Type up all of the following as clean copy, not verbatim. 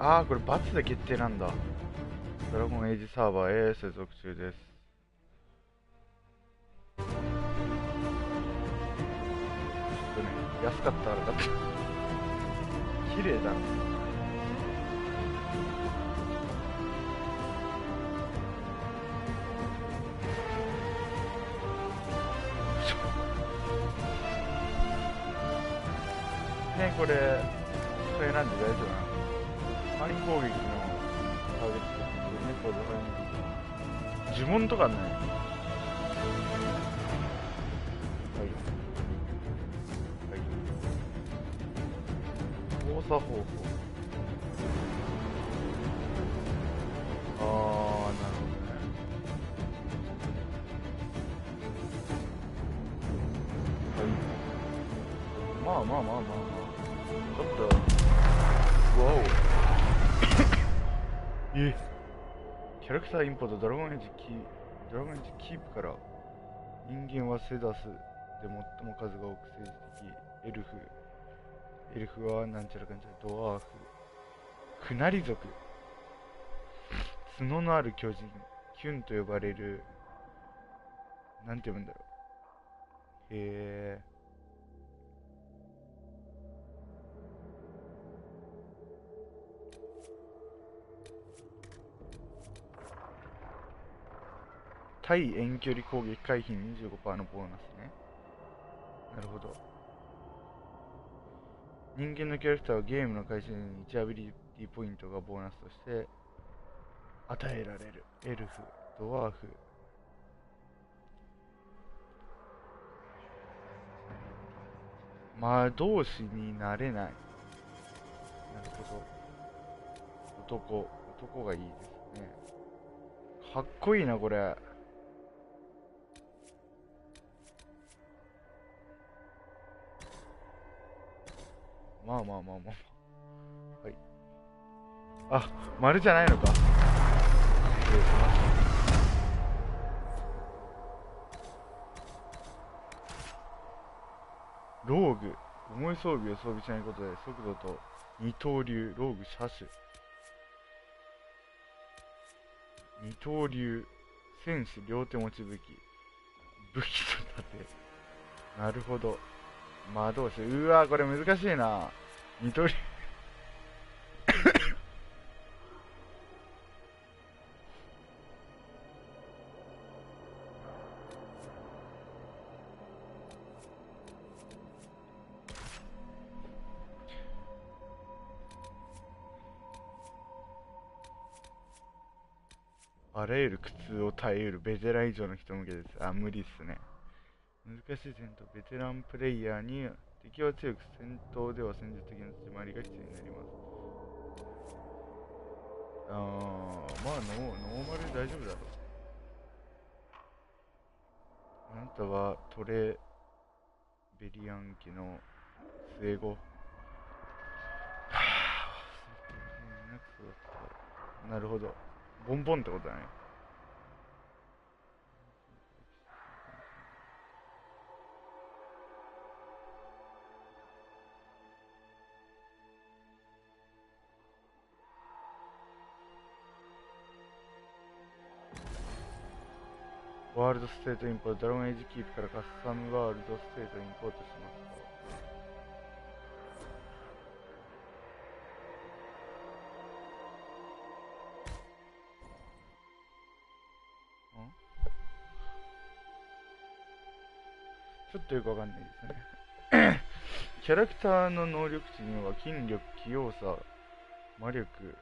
ああ、これ×で決定なんだ。ドラゴンエイジサーバーへ接続中です。ちょっとね、安かったから買った。綺麗だな。ね、これなんで大丈夫なの？範囲攻撃のターゲットですね、これ呪文とかね。はいはい。操作方法。あー、なるほどね。はい。まあまあまあまあまあ、ちょっとわおキャラクターインポートドラゴンエイジキープから人間はセダスで最も数が多く政治的エルフはなんちゃらかんちゃらドワーフクナリ族角のある巨人キュンと呼ばれるなんて読むんだろう。へえ。対遠距離攻撃回避 25% のボーナスね。なるほど。人間のキャラクターはゲームの開始に1アビリティポイントがボーナスとして与えられる。エルフ、ドワーフ、魔導士になれない。なるほど。男がいいですね。かっこいいな、これ。まあまあまあまあまあ。はい。あ、丸じゃないのか。失礼しました。ローグ。重い装備を装備しないことで速度と二刀流、ローグ車種。二刀流、戦士、両手持ち武器。武器と盾。なるほど。魔導士。うわー、これ難しいな。二刀流。あらゆる苦痛を耐えうるベテラン以上の人向けです。あ、無理っすね。難しい戦闘、ベテランプレイヤーに敵は強く戦闘では戦術的な立ち回りが必要になります。まあノーマルで大丈夫だろう。あなたはトレベリアン家の末子。なるほど。ボンボンってことだね。ワールドステートインポート、ドラゴンエイジキープからカスタムワールドステートインポートしますか。ちょっとよくわかんないですね。キャラクターの能力値には筋力、器用さ、魔力。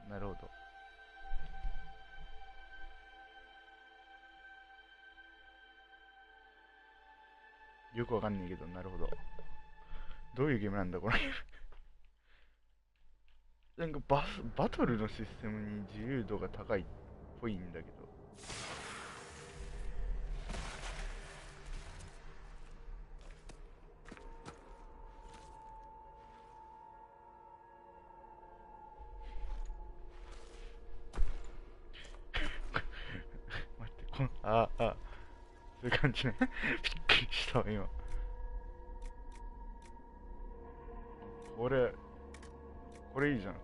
なるほど。よくわかんないけど、なるほど。どういうゲームなんだ、これ。なんかバトルのシステムに自由度が高いっぽいんだけど。待って、そういう感じね。びっくりしたわ、今。これいいじゃん。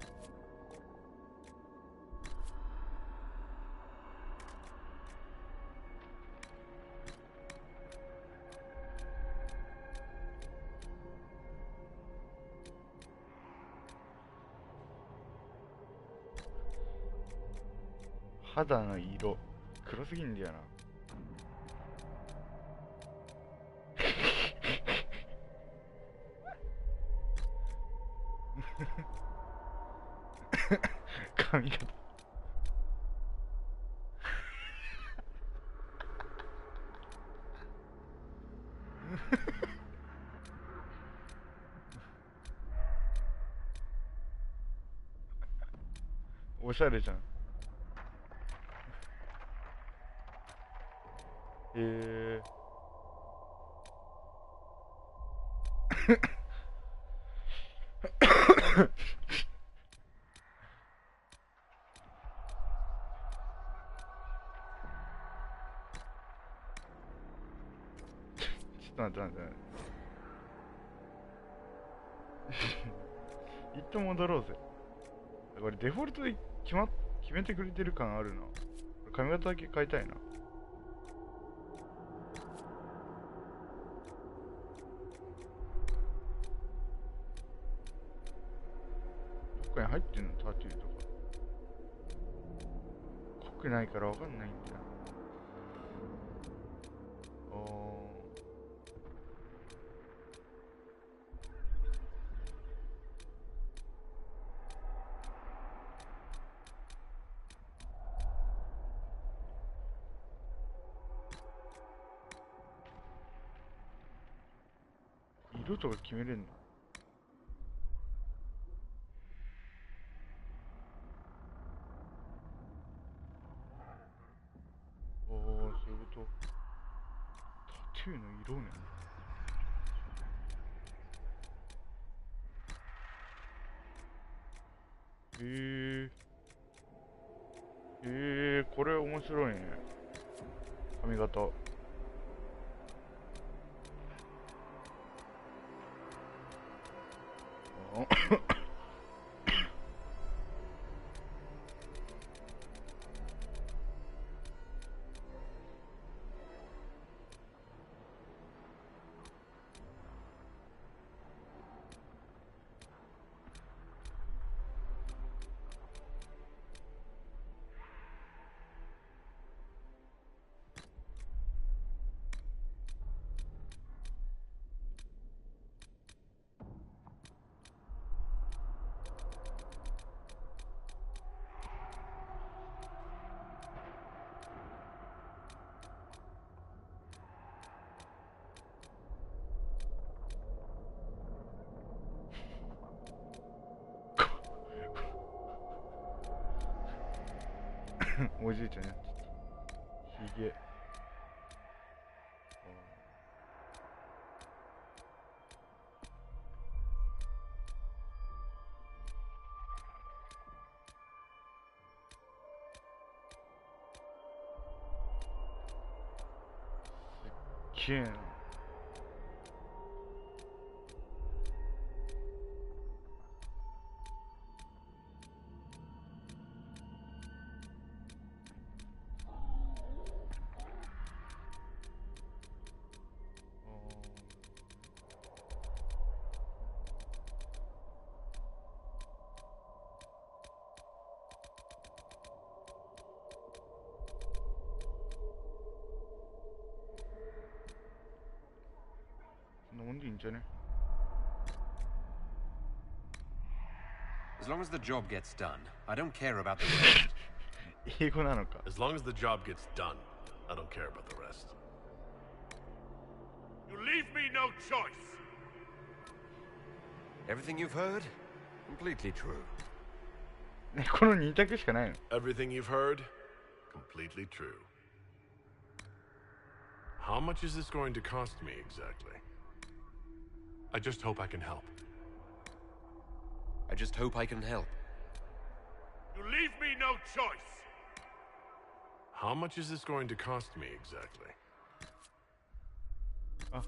肌の色黒すぎんだよな。髪型おしゃれじゃん。ちょっと待って。一旦戻ろうぜ。これデフォルトで決めてくれてる感あるな。髪型だけ変えたいな。どっかに入ってんのタトゥーとか。濃くないからわかんないんだよ。色とか決めれんの？そういうこと。タトゥーの色ね。これ面白いね。髪型。おじいちゃんやっちゃった。ひげ。すっげえな。飲んでいいんじゃね？ As long as the job gets done, I don't care about the rest. 英語なのか。 As long as the job gets done, I don't care about the rest. You leave me no choice. Everything you've heard? Completely true. ね、この2択しかないの。 Everything you've heard? Completely true. How much is this going to cost me exactly? I just hope I can help. I just hope I can help. You leave me no choice. How much is this going to cost me exactly? あ、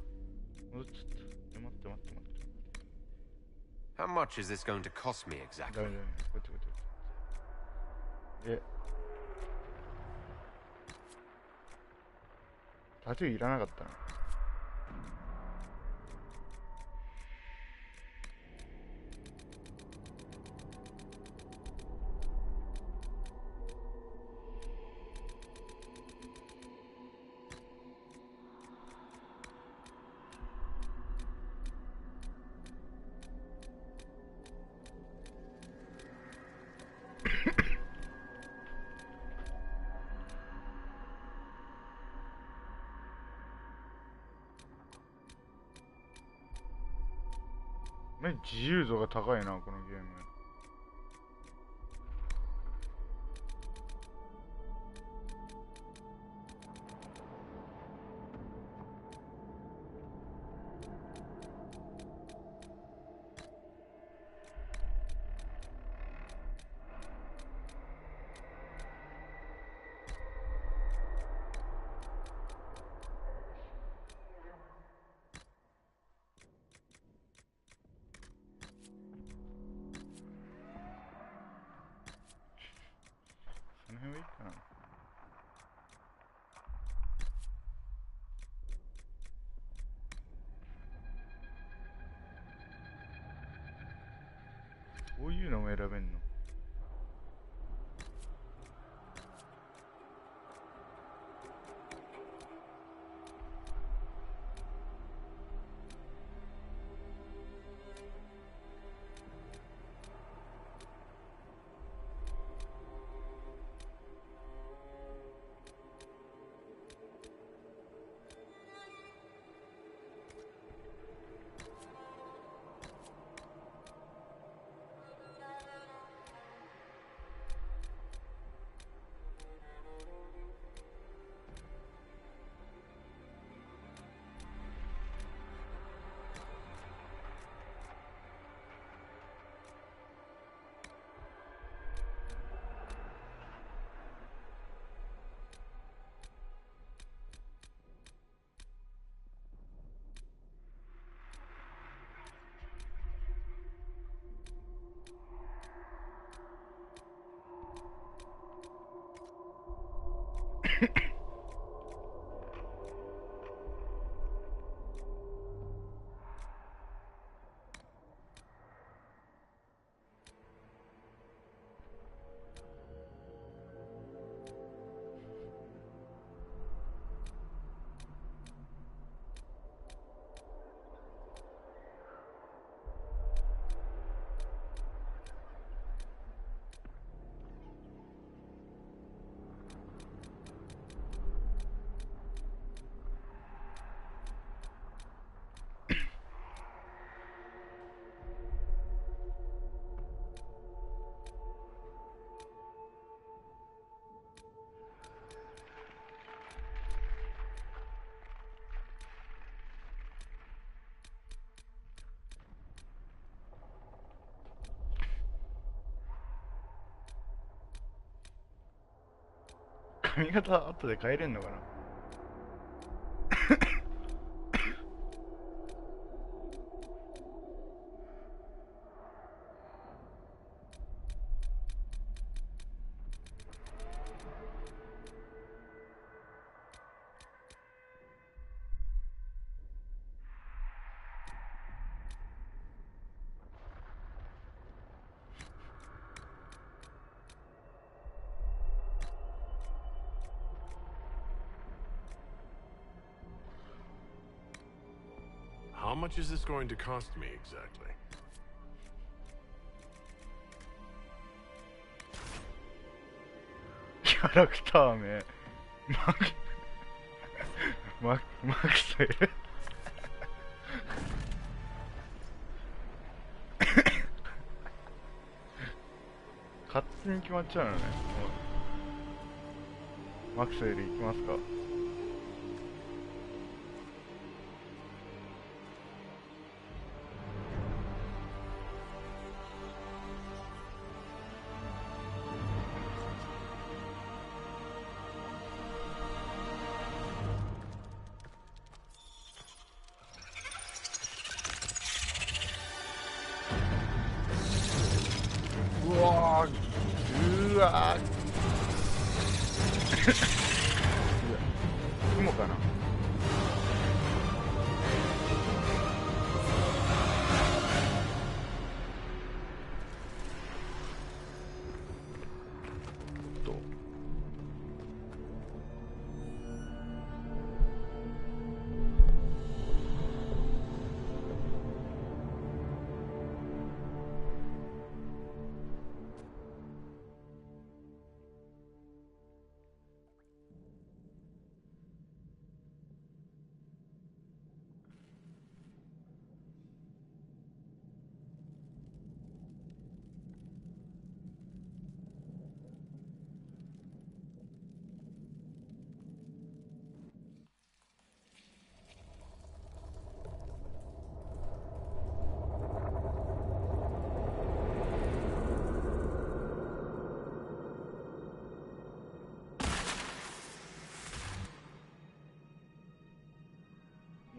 戻っちゃった。待って。How much is this going to cost me ダ exactly? メダメ、こっちこっちこっち。で、タトゥーいらなかったな。自由度が高いな、このゲーム。その辺はいいかな。こういうのも選べんの。髪型後で変えれんのかな。How much is this going to cost me exactly? キャラクター名マクセル勝手に決まっちゃうのね。マクセルいきますか。うわー、うわー雲かな。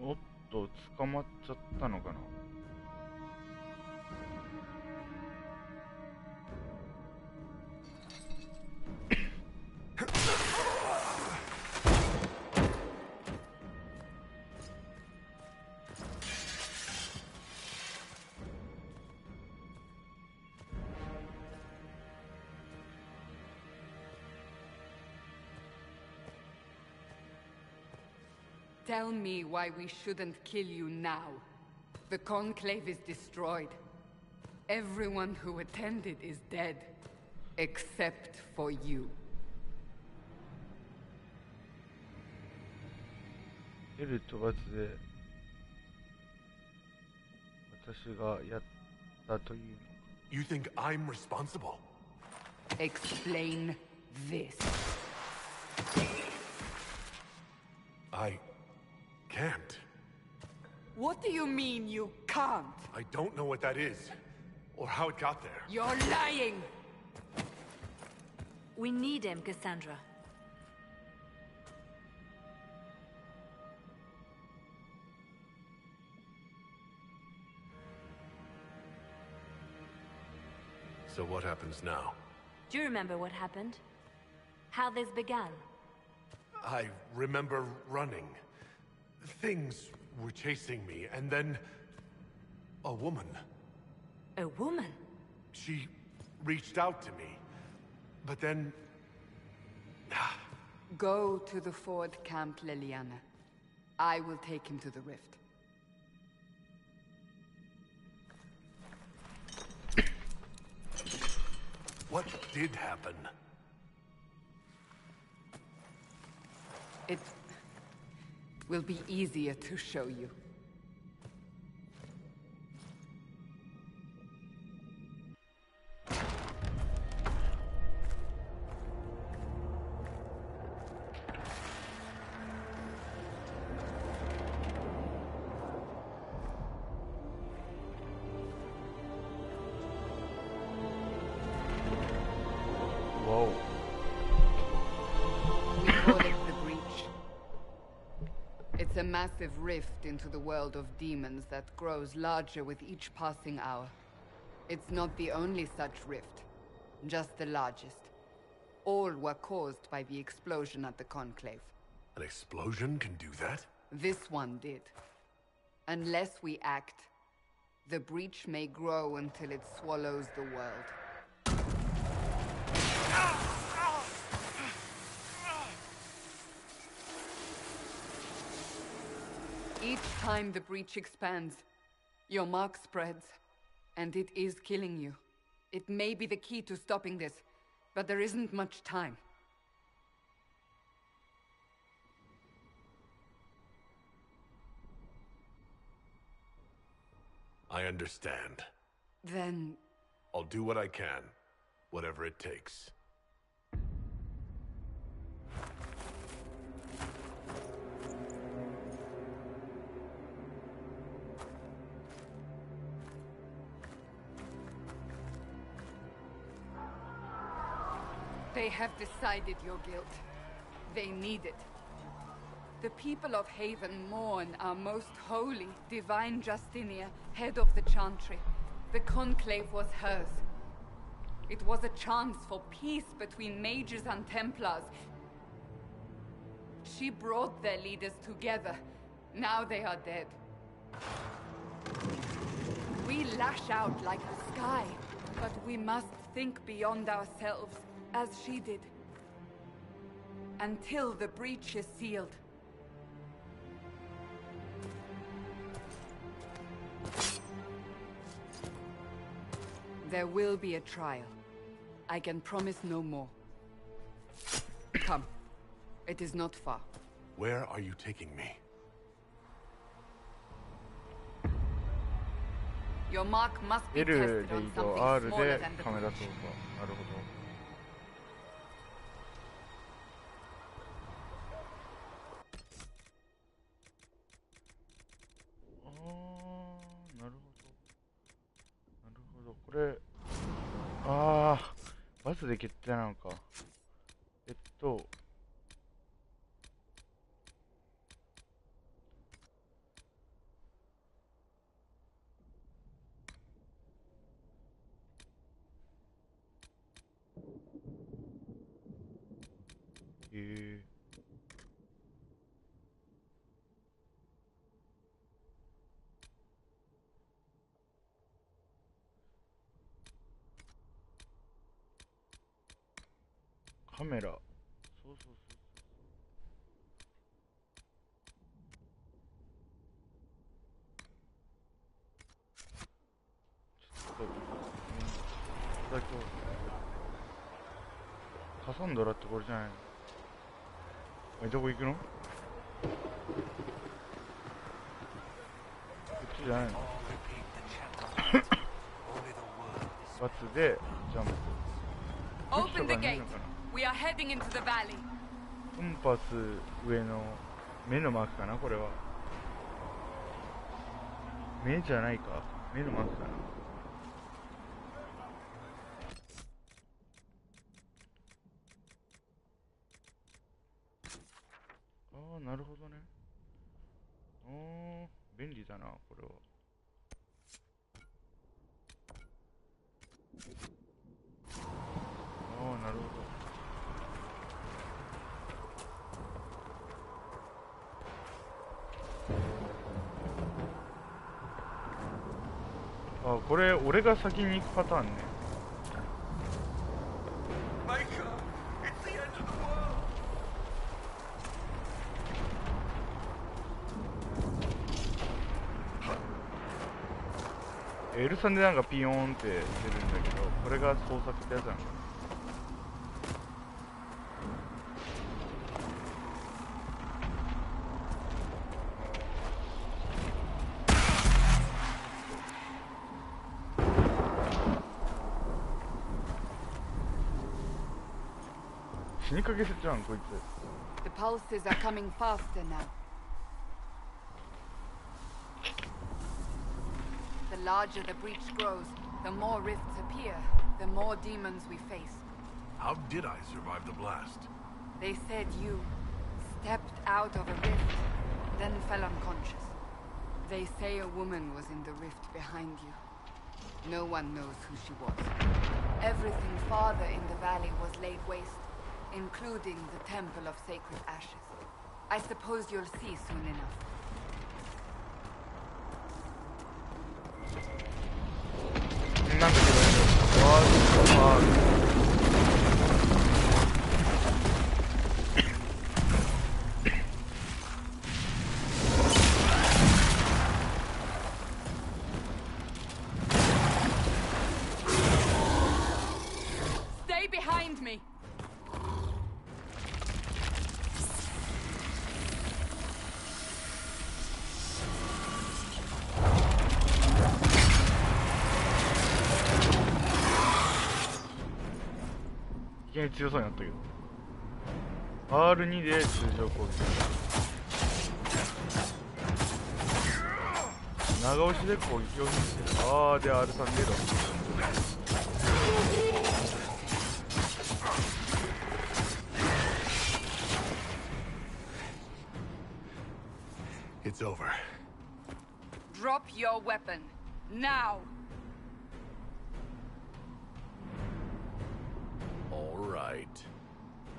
おっと、捕まっちゃったのかな。Tell me why we shouldn't kill you now. The Conclave is destroyed. Everyone who attended is dead. Except for you. エル飛ばずで私がやったというのか。You think I'm responsible? Explain this. I can't. What do you mean you can't? I don't know what that is, or how it got there. You're lying! We need him, Cassandra. So what happens now? Do you remember what happened? How this began? I remember running. Things were chasing me, and then a woman. A woman? She reached out to me, but then... Go to the Ford camp, Liliana. I will take him to the rift. What did happen? It will be easier to show you. Whoa. We call it the Breach. It's a massive rift into the world of demons that grows larger with each passing hour. It's not the only such rift, just the largest. All were caused by the explosion at the Conclave. An explosion can do that? This one did. Unless we act, the Breach may grow until it swallows the world. Each time the Breach expands, your mark spreads, and it is killing you. It may be the key to stopping this, but there isn't much time. I understand. Then... I'll do what I can, whatever it takes. They have decided your guilt. They need it. The people of Haven mourn our most holy, divine Justinia, head of the Chantry. The Conclave was hers. It was a chance for peace between mages and Templars. She brought their leaders together. Now they are dead. We lash out like the sky, but we must think beyond ourselves, as she did. Until the breach is sealed. There will be a trial. I can promise no more. Come. It is not far. Where are you taking me? Your mark must be L tested で on 移動 something R smaller で than the カメラ breach. 操作。なるほど。あー、なるほど。なるほど。これ、あー、バスで決定なのか。カメラ。そうそうそう。だけカサンドラってこれじゃないの？どこ行くの？こっちじゃないの？バツでジャンプ。 Open the gate. We are heading into the valley. コンパス上の目のマークかなこれは。目じゃないか。目のマークかな。ああ、なるほどね。ああ、便利だな、これは。ああ、なるほど。あ、これ俺が先に行くパターンね。L3 でなんかピヨーンって出るんだけど、これが創作ってやつなのかな。死にかけせちゃうんこいつ。 The pulses are coming faster now. The larger the breach grows, the more rifts appear, the more demons we face. How did I survive the blast? They said you stepped out of a rift, then fell unconscious. They say a woman was in the rift behind you. No one knows who she was. Everything farther in the valley was laid waste, including the Temple of Sacred Ashes. I suppose you'll see soon enough. Stay behind me!いきなり強そうになったけど R2 で通常攻撃長押しで攻撃をしてる。あーで R3 でロック。It's over. Drop your weapon. Now!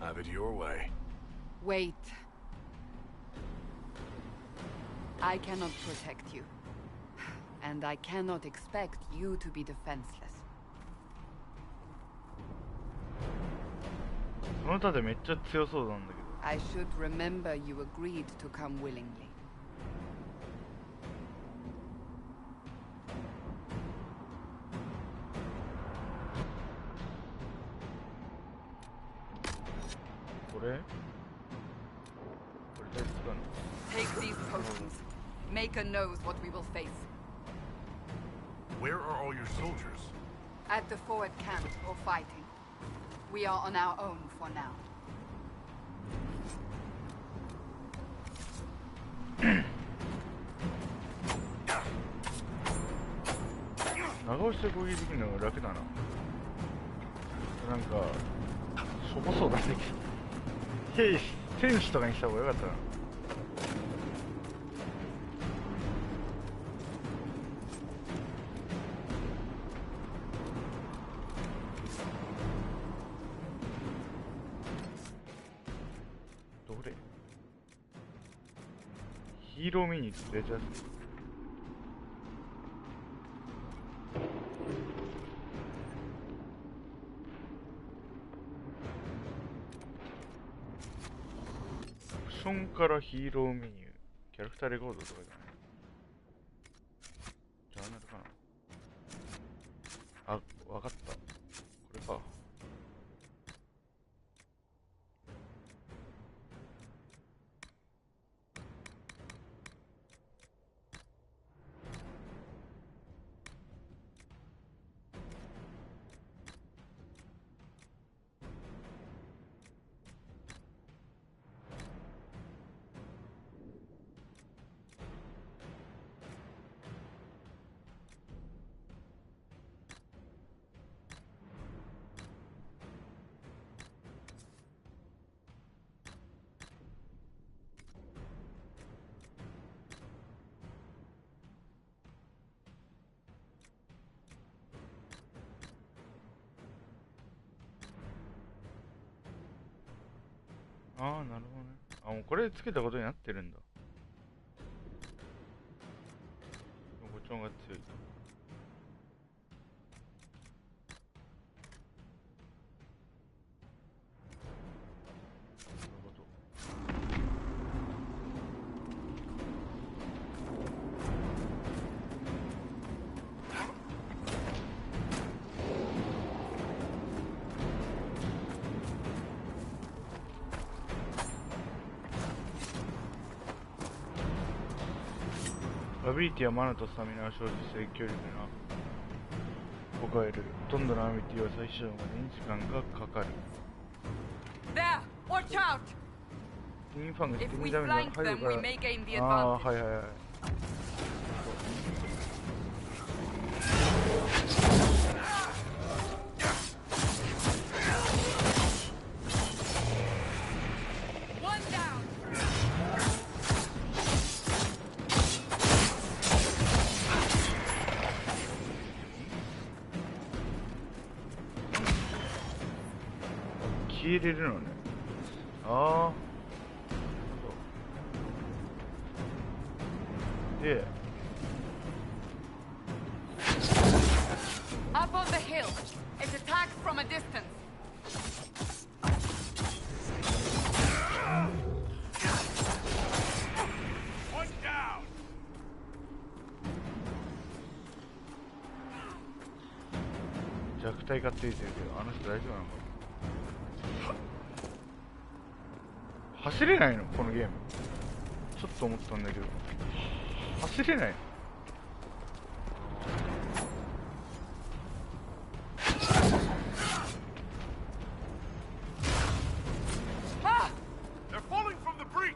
Have it your way. Wait. I cannot protect you. And I cannot expect you to be defenseless. この盾めっちゃ強そうなんだけど。 I should remember you agreed to come willingly. これ大使かな。 Take these potions. Maker knows what we will face. Where are all your soldiers? At the forward camp or fighting. We are on our own for now. 長押しで攻撃できるのが楽だな。なんかしょぼそうだね。兵士戦士とかにした方がよかったな。どれヒーローミニって出ちゃう。オプションからヒーローメニュー、キャラクターレコードとかじゃない。ジャーナルかな。あ、わかった。これか。ああ、なるほどね。あ、もうこれつけたことになってるんだ。こっちの方が強いと。なるほど。アビリティはマナとスタミナを生じ制御力がを変える。ほとんどのアビリティは最小までに時間がかかる。 There! Watch out! インファンが If 敵 we にダメージ flank が入 them, るか we ら。 may gain the ああ、 advantage. はいはいはい。One down! 消えれるのね。ああ。で、Up on the hill. It attacks from a distance. One down! 弱体化って言ってるけど、あの人大丈夫なのかな。走れないのこのゲーム。ちょっと思ったんだけど、走れないの。Ah! They're falling from the breach!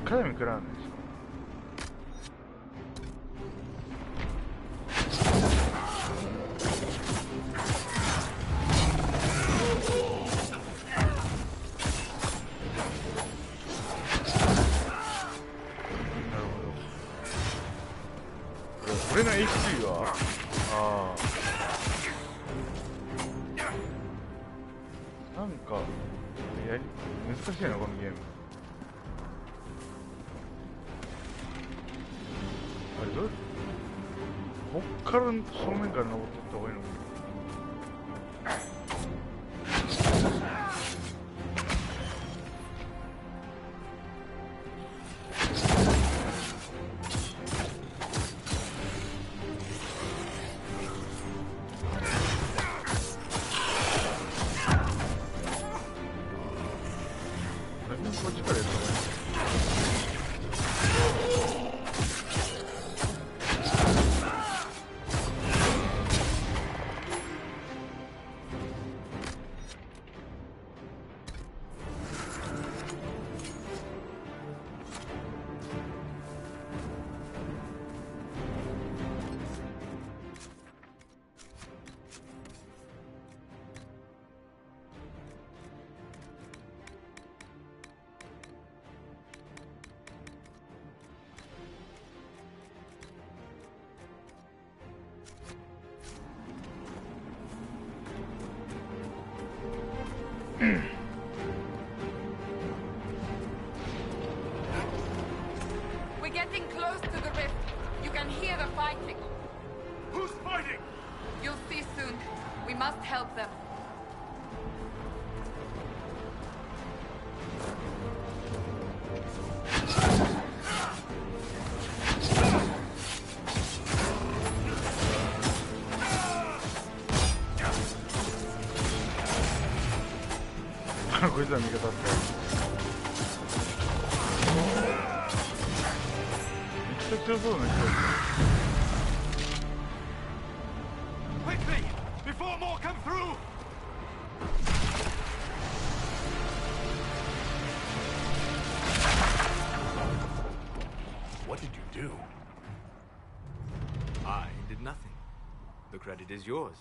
100回も食らうね。しかもなるほど。これ俺の HP はなんか難しいなこのゲーム。あれどうこっから正面から登っていった方がいいのか。We're getting close to the rift. You can hear the fighting. Who's fighting? You'll see soon. We must help them. Quickly! Before more come through! What did you do? I did nothing. The credit is yours.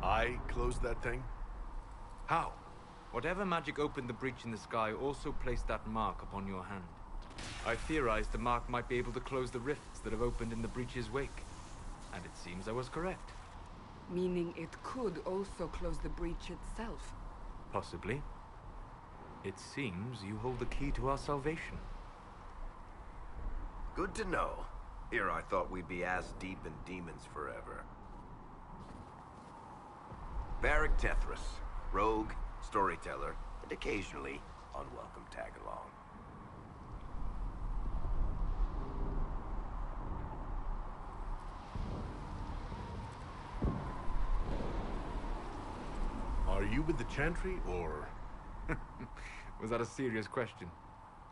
I closed that thing? How? Whatever magic opened the breach in the sky also placed that mark upon your hand. I theorized the mark might be able to close the rifts that have opened in the breach's wake. And it seems I was correct. Meaning it could also close the breach itself. Possibly. It seems you hold the key to our salvation. Good to know. Here I thought we'd be ass deep in demons forever. Varric Tethras, rogue, storyteller, and occasionally unwelcome tag-along. Are you with the Chantry, or...? Was that a serious question?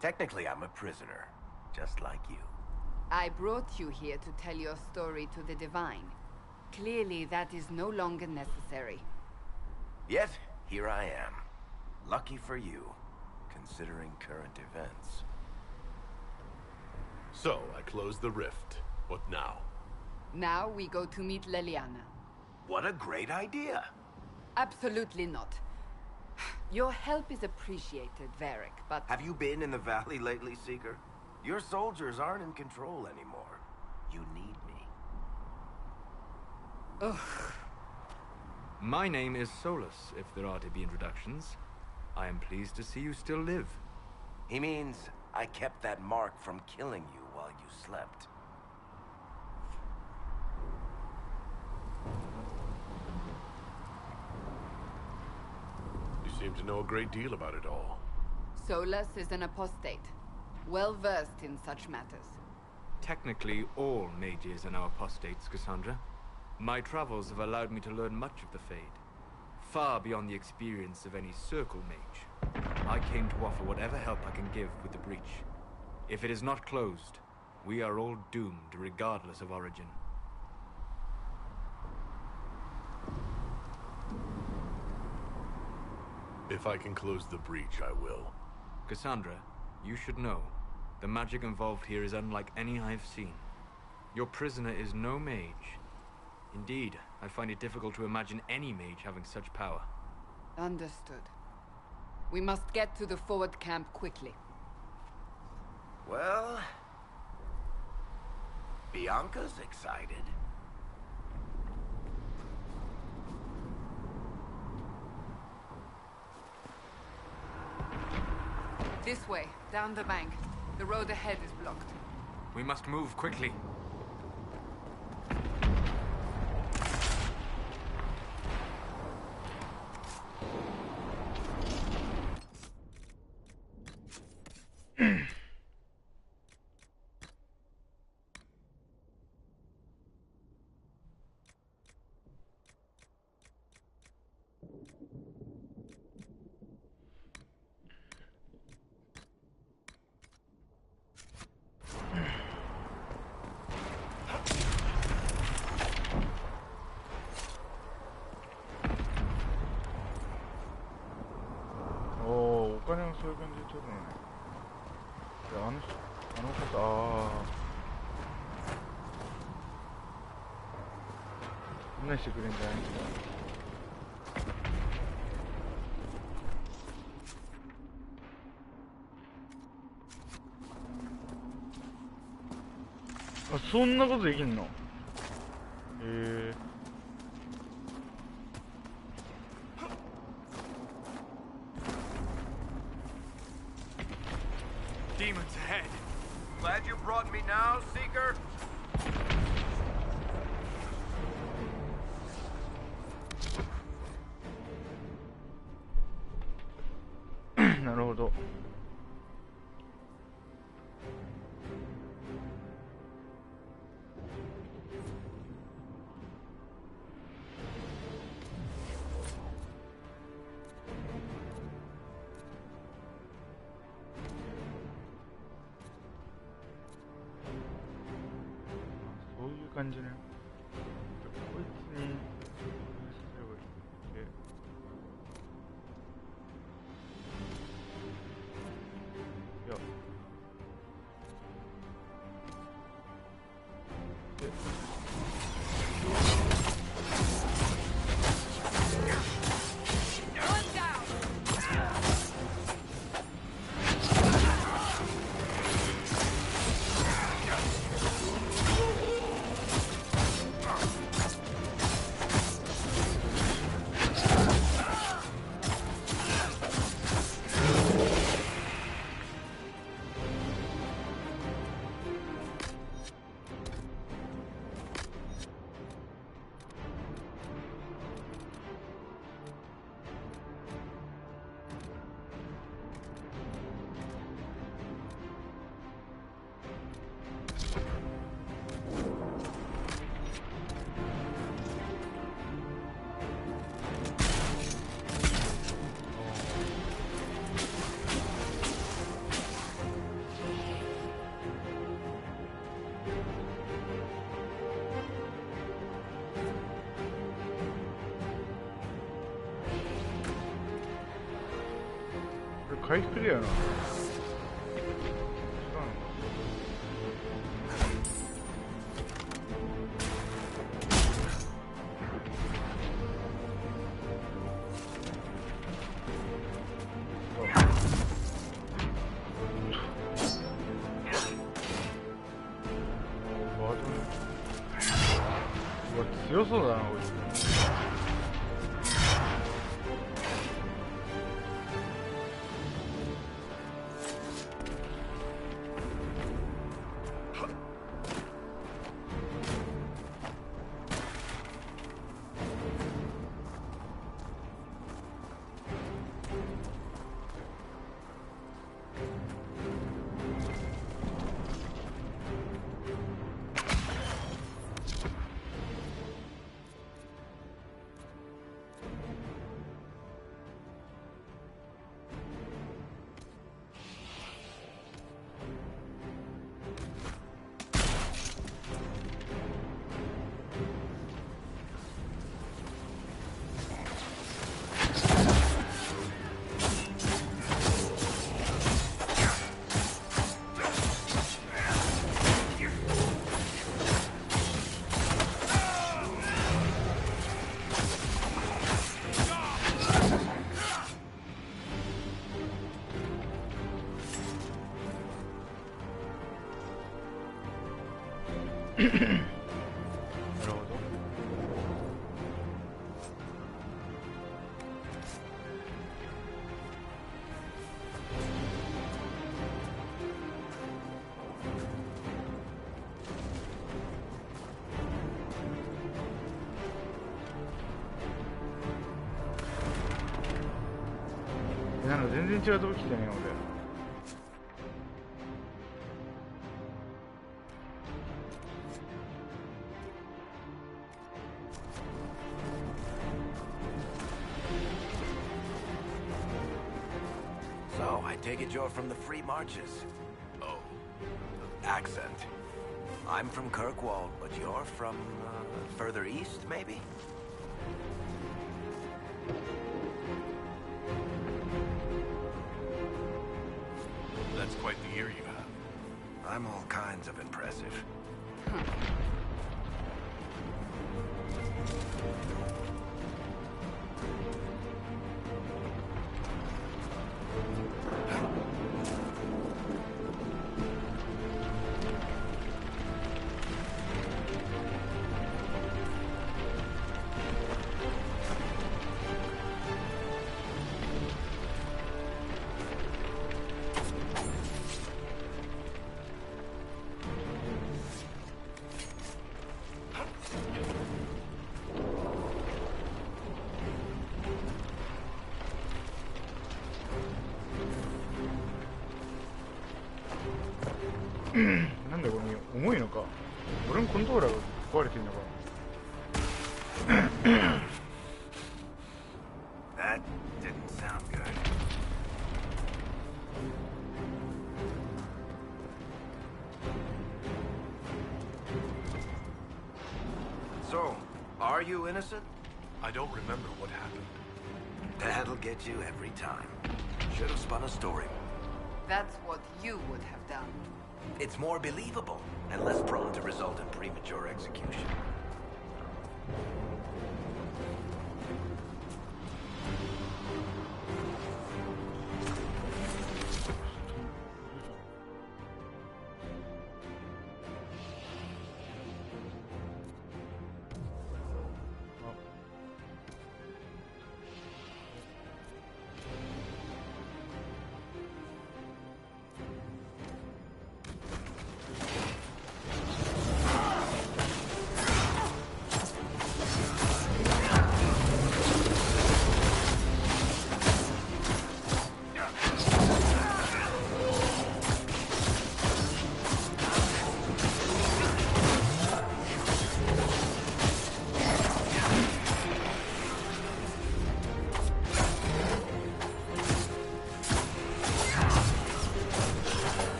Technically, I'm a prisoner, just like you. I brought you here to tell your story to the Divine. Clearly, that is no longer necessary. Yet, here I am. Lucky for you, considering current events. So, I closed the rift. What now? Now we go to meet Leliana. What a great idea! Absolutely not. Your help is appreciated, Varric, but... Have you been in the valley lately, Seeker? Your soldiers aren't in control anymore. You need me. Ugh. My name is Solus, if there are to be introductions. I am pleased to see you still live. He means I kept that mark from killing you while you slept. You seem to know a great deal about it all. Solus is an apostate, well-versed in such matters. Technically, all mages are now apostates, Cassandra. My travels have allowed me to learn much of the Fade, far beyond the experience of any circle mage. I came to offer whatever help I can give with the breach. If it is not closed, we are all doomed regardless of origin. If I can close the breach, I will. Cassandra, you should know, the magic involved here is unlike any I've seen. Your prisoner is no mage. Indeed, I find it difficult to imagine any mage having such power. Understood. We must get to the forward camp quickly. Well, Bianca's excited. This way, down the bank. The road ahead is blocked. We must move quickly.お金もそういう感じで取るのね。じゃあ、あの方、案内してくれんじゃないですか。あ、そんなことできんの？へえ。Demons ahead. Glad you brought me now, Seeker. なるほど。そういう感じね。こいつに話すればいい。いや。回復だよな。違うのか。うわ、強そうだな、こいつ。なるほど。なんか全然違うとこ来てね俺。So, I take it you're from the Free Marches. Oh. Accent. I'm from Kirkwall, but you're from, further east, maybe? That's quite the ear you have. I'm all kinds of impressive.なんだこれ重いのか。俺のコントローラーが壊れてるのか。That didn't sound good. So, are you innocent? I don't remember what happened. That'll get you every time. Should have spun a story. That's what you would have done. It's more believable and less prone to result in premature execution.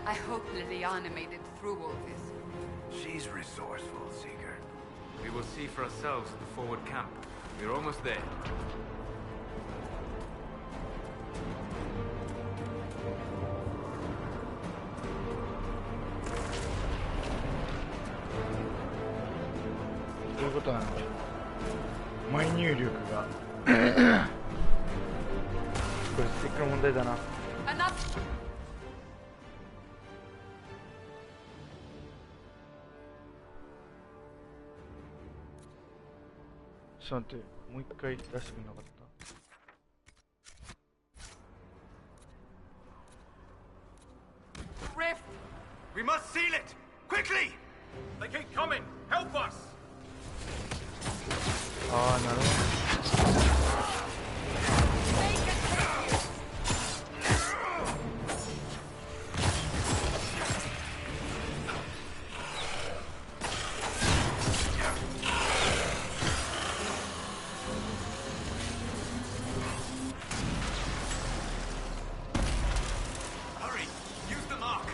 I hope Liliana made it through all this. She's resourceful, Seeker. We will see for ourselves at the forward camp. We're almost there.そういうことなんだ。前入力がこれスティックの問題だな。Enough! ちょっと待って、もう一回出してくれなかった？ Rift! We must seal it! Quickly! They keep coming! Help us! ああ、なるほど。Hurry! Use the mark!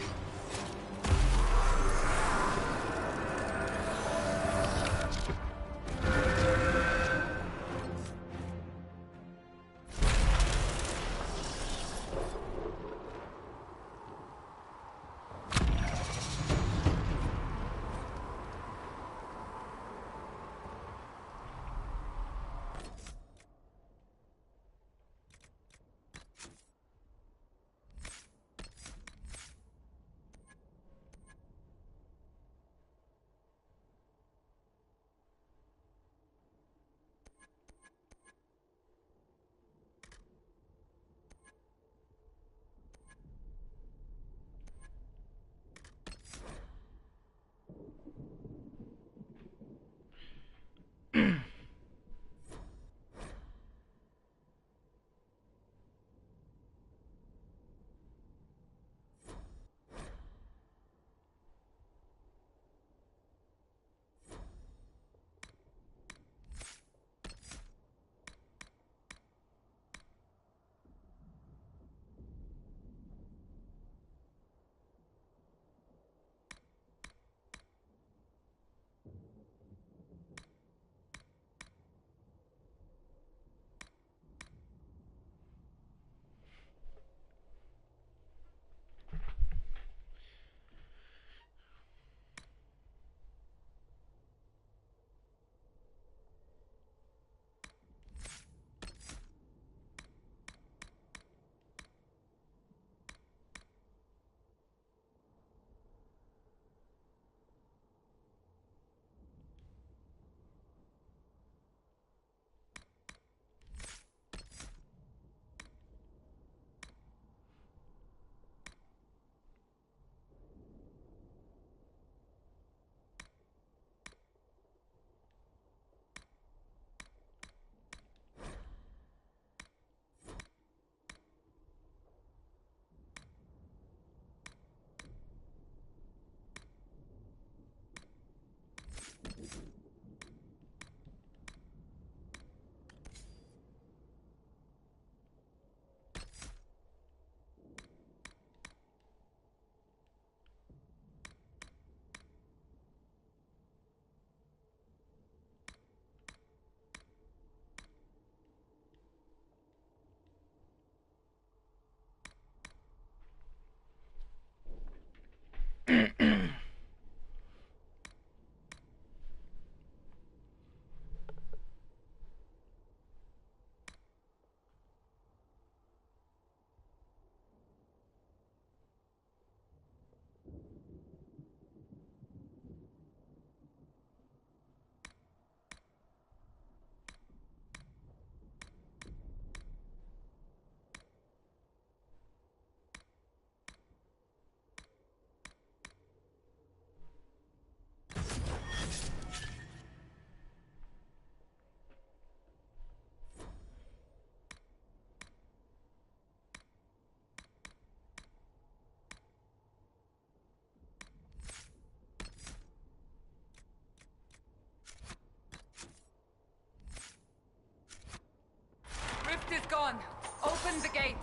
on! Open the gate!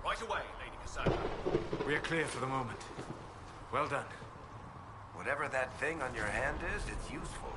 Right away, Lady Cassandra. We're clear for the moment. Well done. Whatever that thing on your hand is, it's useful.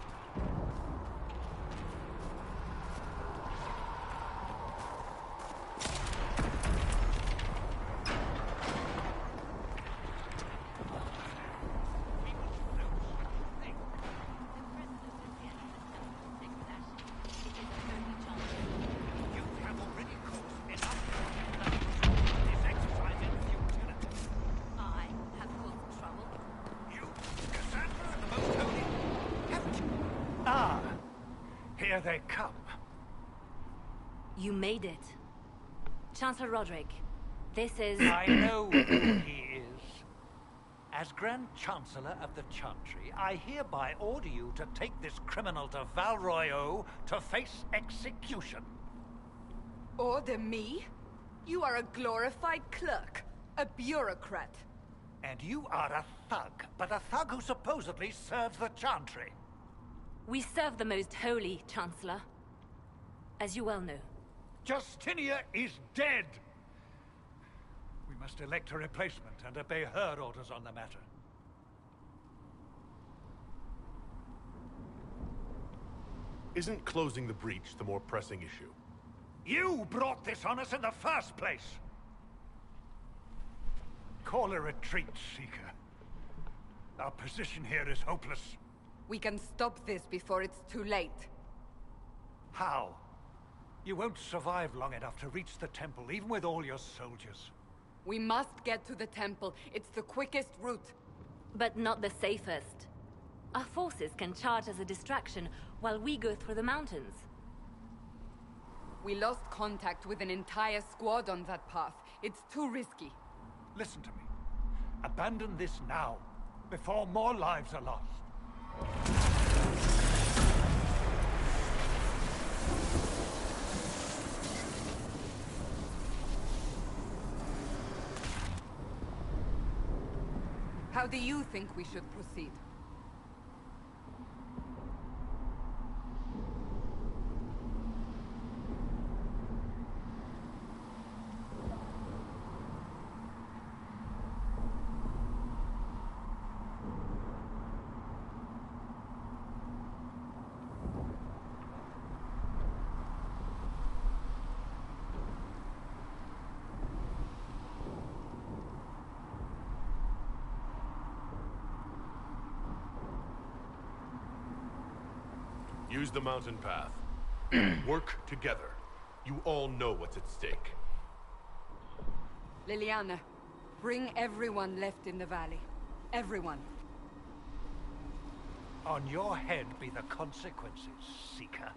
Here they come. You made it. Chancellor Roderick, this is... I know who he is. As Grand Chancellor of the Chantry, I hereby order you to take this criminal to Val Royeaux to face execution. Order me? You are a glorified clerk. A bureaucrat. And you are a thug, but a thug who supposedly serves the Chantry. We serve the most holy, Chancellor. As you well know. Justinia is dead! We must elect a replacement and obey her orders on the matter. Isn't closing the breach the more pressing issue? You brought this on us in the first place! Call a retreat, Seeker. Our position here is hopeless. We can stop this before it's too late. How? You won't survive long enough to reach the temple, even with all your soldiers. We must get to the temple. It's the quickest route. But not the safest. Our forces can charge as a distraction while we go through the mountains. We lost contact with an entire squad on that path. It's too risky. Listen to me. Abandon this now, before more lives are lost. How do you think we should proceed? Use the mountain path. Work together. You all know what's at stake. Liliana, bring everyone left in the valley. Everyone. On your head be the consequences, Seeker.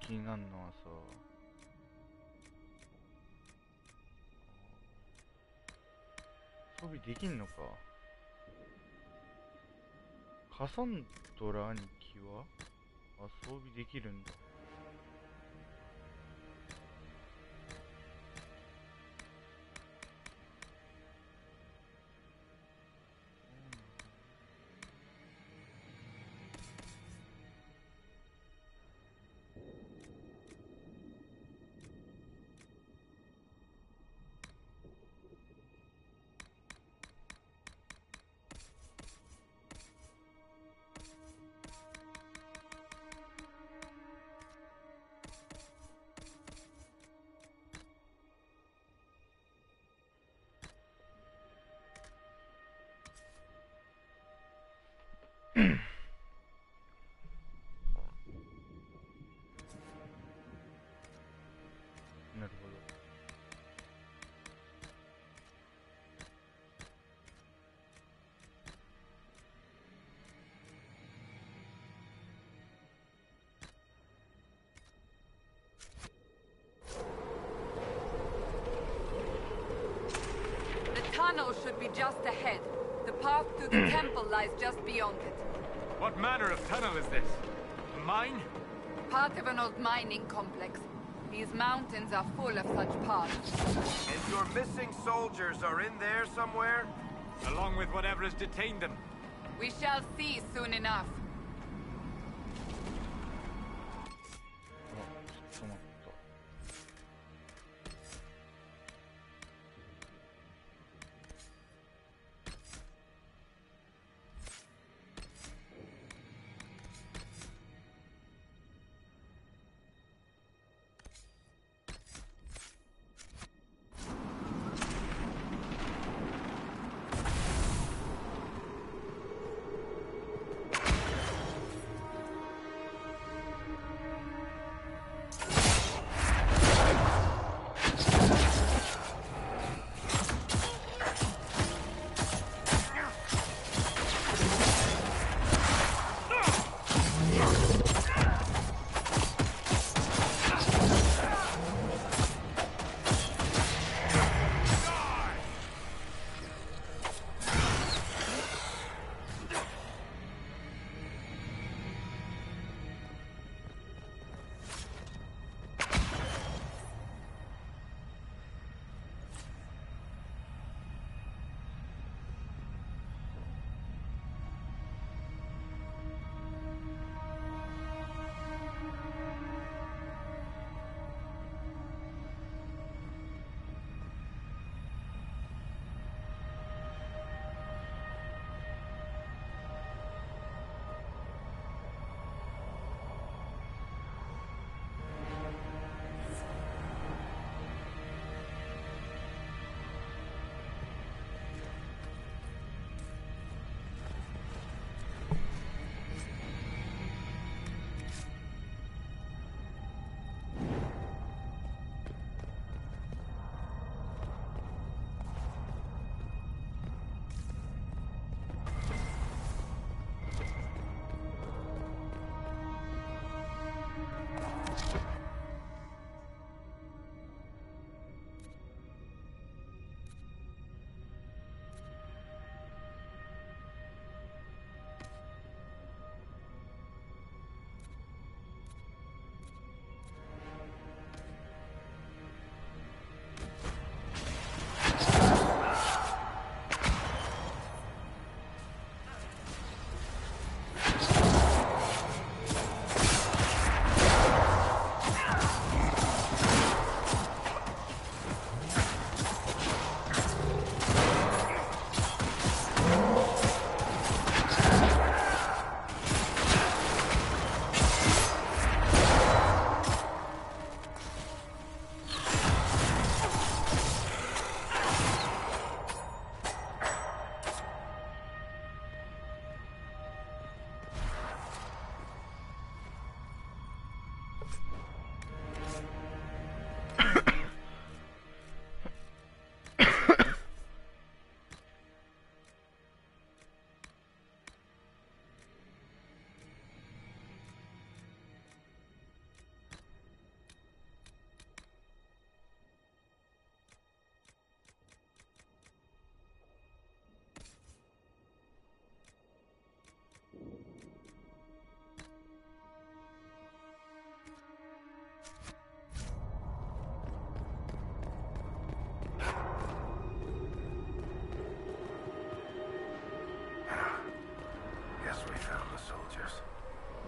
気になるのはさ、装備できんのか。カサンドラ兄貴は装備できるんだ。tunnel should be just ahead. The path to the temple lies just beyond it. What manner of tunnel is this? A mine? Part of an old mining complex. These mountains are full of such paths. And your missing soldiers are in there somewhere? Along with whatever has detained them. We shall see soon enough. 止まった。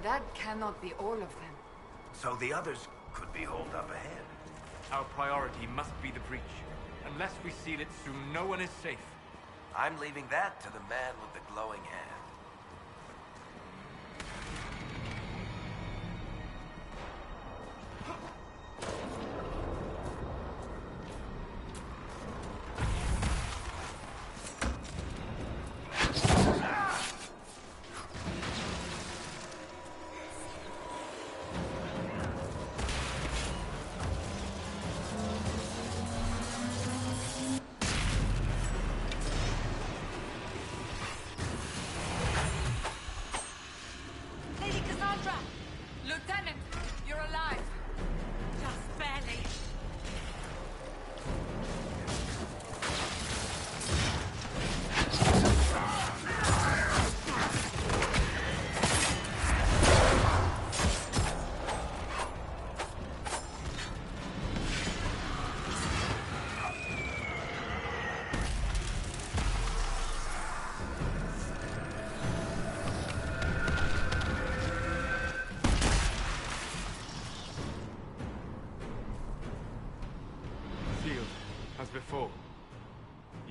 That cannot be all of them. So the others could be holed up ahead. Our priority must be the breach. Unless we seal it soon, no one is safe. I'm leaving that to the man with the glowing hand.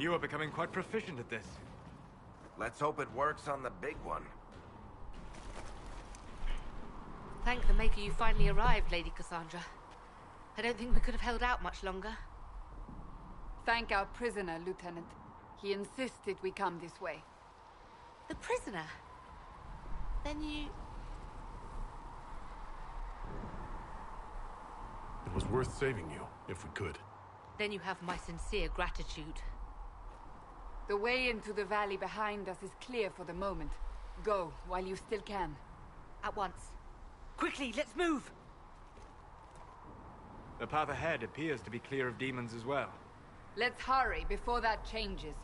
You are becoming quite proficient at this. Let's hope it works on the big one. Thank the Maker you finally arrived, Lady Cassandra. I don't think we could have held out much longer. Thank our prisoner, Lieutenant. He insisted we come this way. The prisoner? Then you... It was worth saving you, if we could. Then you have my sincere gratitude. The way into the valley behind us is clear for the moment. Go, while you still can. At once. Quickly, let's move! The path ahead appears to be clear of demons as well. Let's hurry before that changes.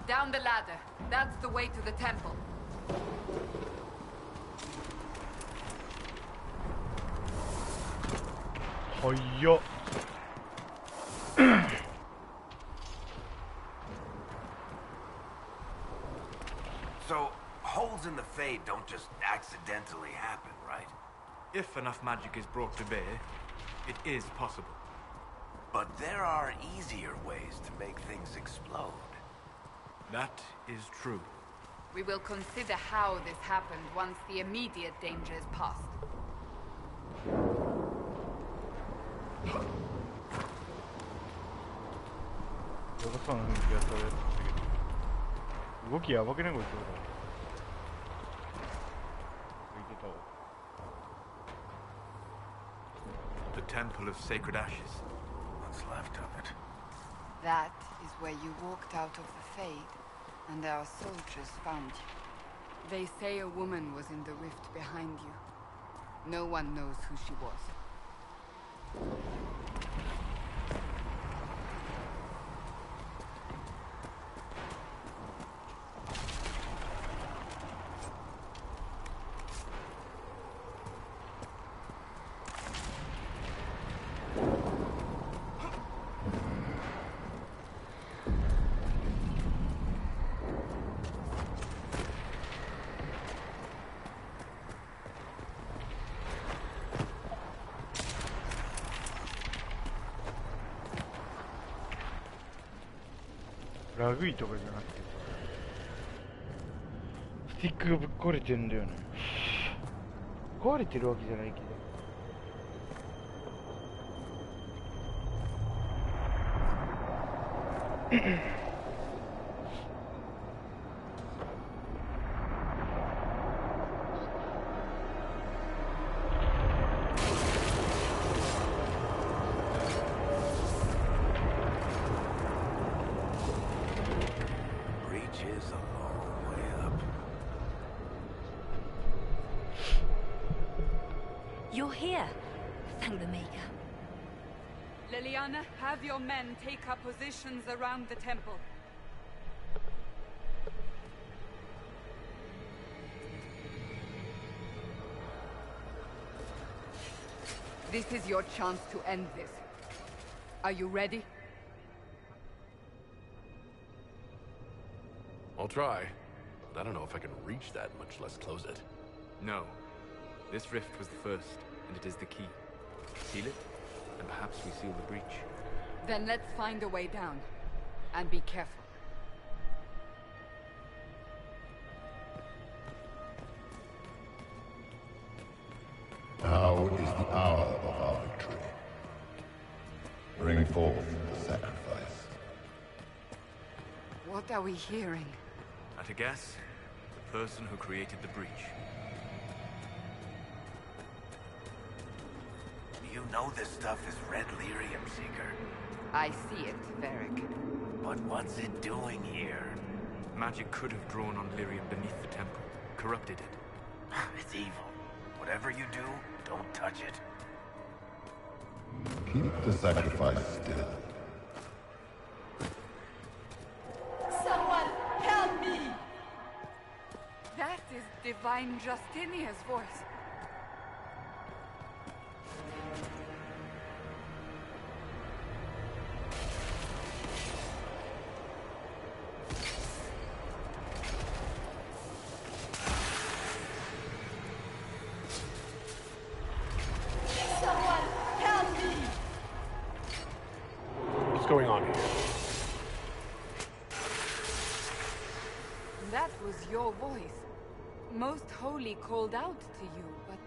Down the ladder. That's the way to the temple. Hiya. So, holes in the Fade don't just accidentally happen, right? If enough magic is brought to bear, it is possible. But there are easier ways to make things explode. That is true. We will consider how this happened once the immediate danger is past. やばそうな雰囲気がされてたけど、動きやばくねこいつ。浮いてたわ。The Temple of Sacred Ashes. What's left of it? That is where you walked out of the Fade, and our soldiers found you. They say a woman was in the rift behind you. No one knows who she was.ラグいとかじゃなくてさ、スティックがぶっ壊れてんだよね。壊れてるわけじゃないけど。You're here. Thank the Maker. Liliana, have your men take up positions around the temple. This is your chance to end this. Are you ready? I'll try, but I don't know if I can reach that, much less close it. No. This rift was the first, and it is the key. Seal it, and perhaps we seal the breach. Then let's find a way down. And be careful. Now is the hour of our victory. Bring forth the sacrifice. What are we hearing? At a guess, the person who created the breach. You know this stuff is red lyrium, Seeker. I see it, Varric. But what's it doing here? Magic could have drawn on lyrium beneath the temple, corrupted it. It's evil. Whatever you do, don't touch it. Keep the sacrifice still. Someone help me! That is Divine Justinia's voice. Someone help me! What's going on here? That was your voice. Most Holy called out to you, but...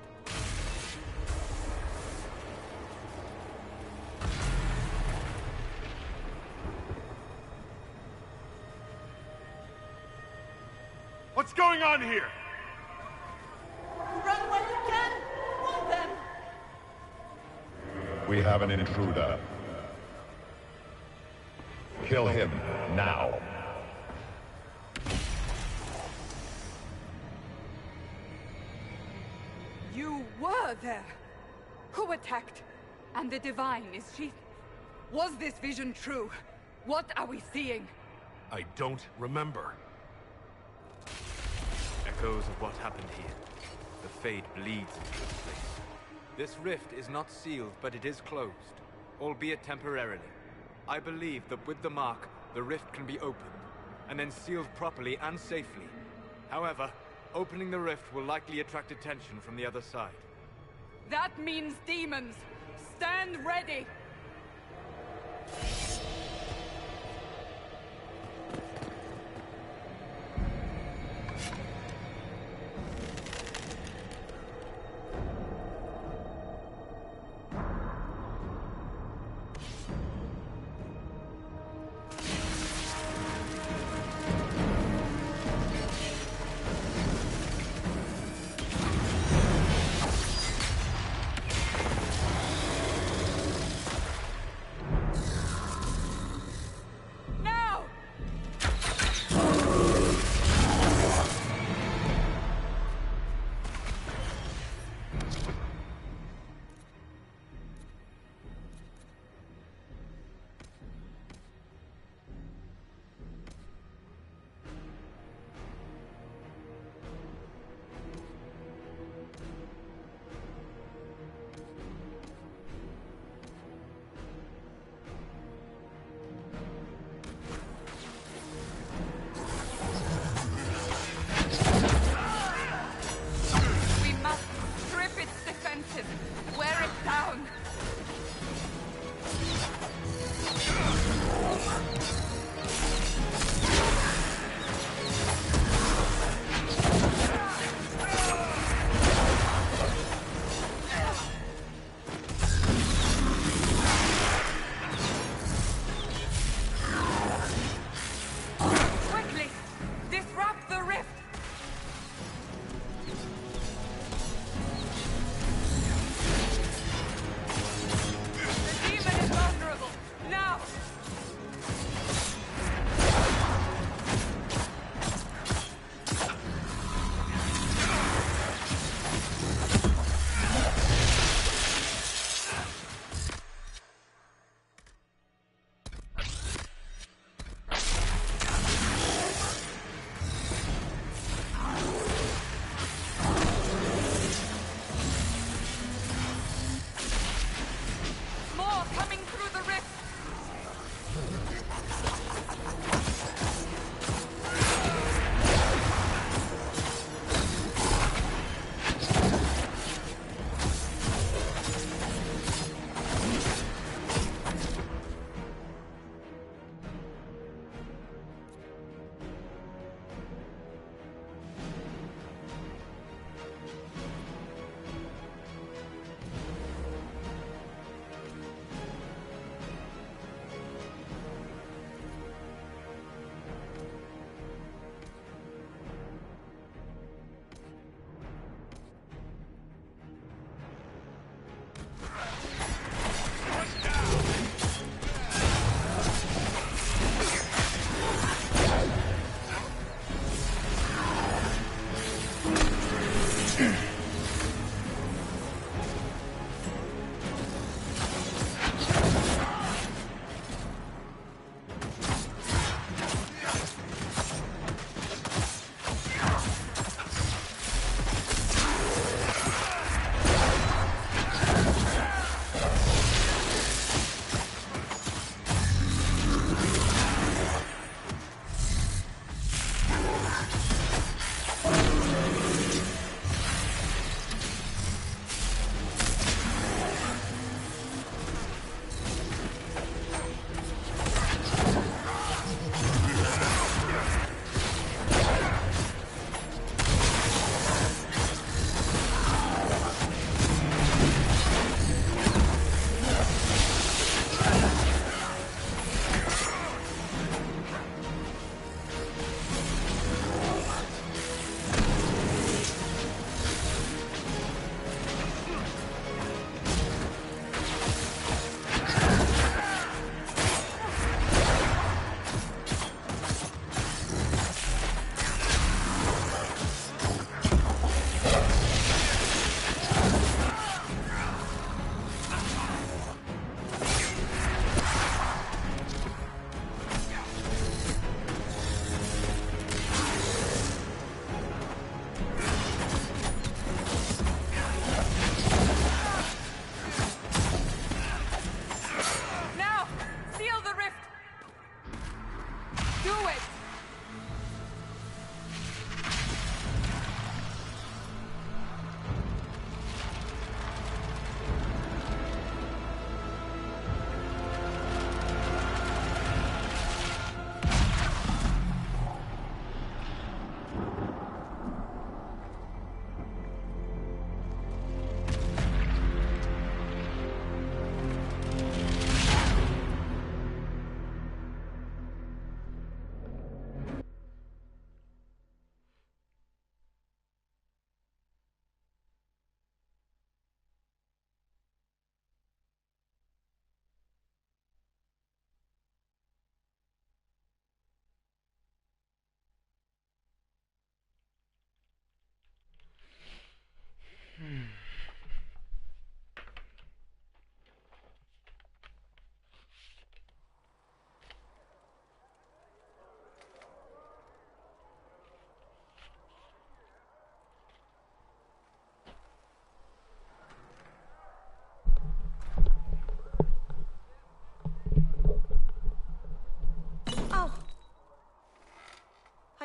What's going on here? Run while you can! Warn them! We have an intruder. Kill him now. You were there! Who attacked? And the Divine, is she... Was this vision true? What are we seeing? I don't remember. Echoes of what happened here. The Fade bleeds into this place. This rift is not sealed, but it is closed, albeit temporarily. I believe that with the mark, the rift can be opened, and then sealed properly and safely. However, opening the rift will likely attract attention from the other side. That means demons! Stand ready!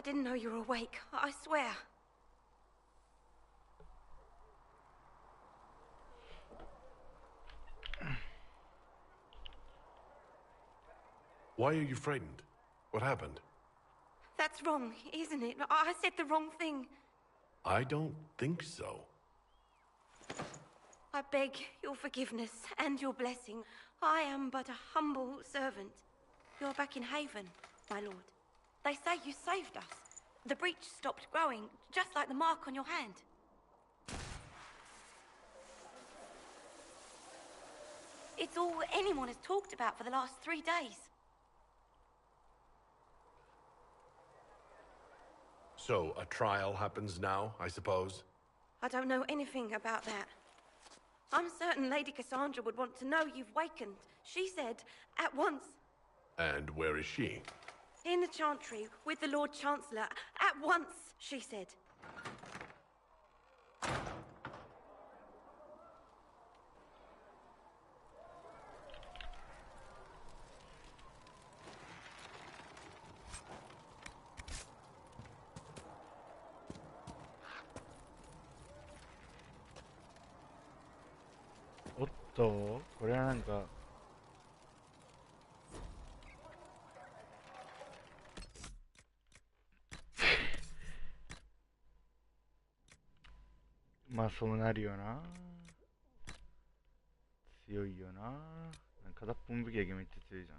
didn't know you were awake, I swear. Why are you frightened? What happened? That's wrong, isn't it? I said the wrong thing. I don't think so. I beg your forgiveness and your blessing. I am but a humble servant. You're back in Haven, my lord. They say you saved us. The breach stopped growing, just like the mark on your hand. It's all anyone has talked about for the last 3 days. So, a trial happens now, I suppose? I don't know anything about that. I'm certain Lady Cassandra would want to know you've wakened. She said, at once. And where is she? In the Chantry, with the Lord Chancellor. At once, she said. Otto, これはなんかまあそうなるよな。強いよな。片っぽの武器だけめっちゃ強いじゃん。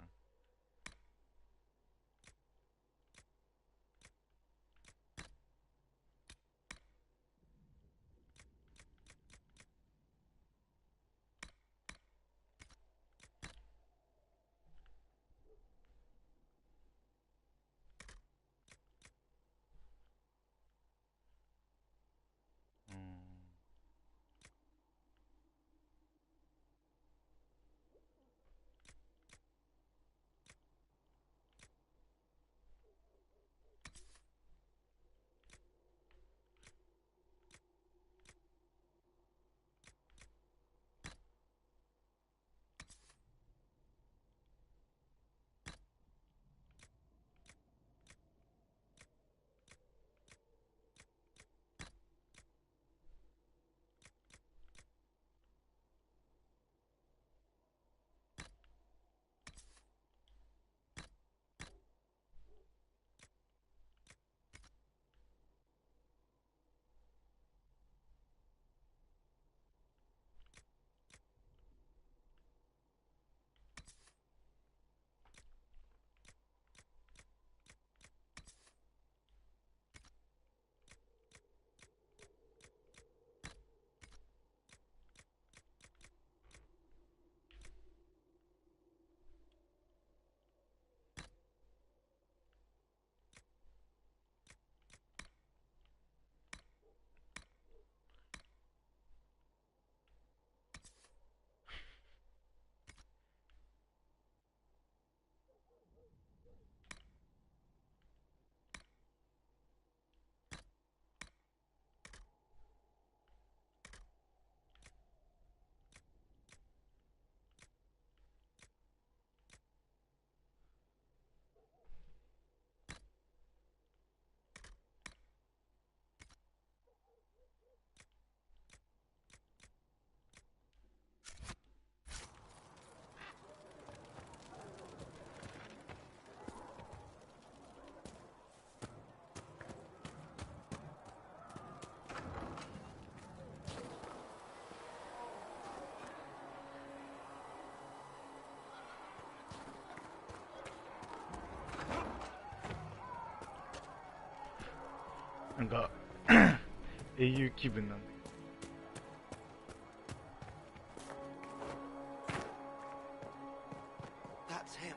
なんか英雄気分なんだけど。That's him.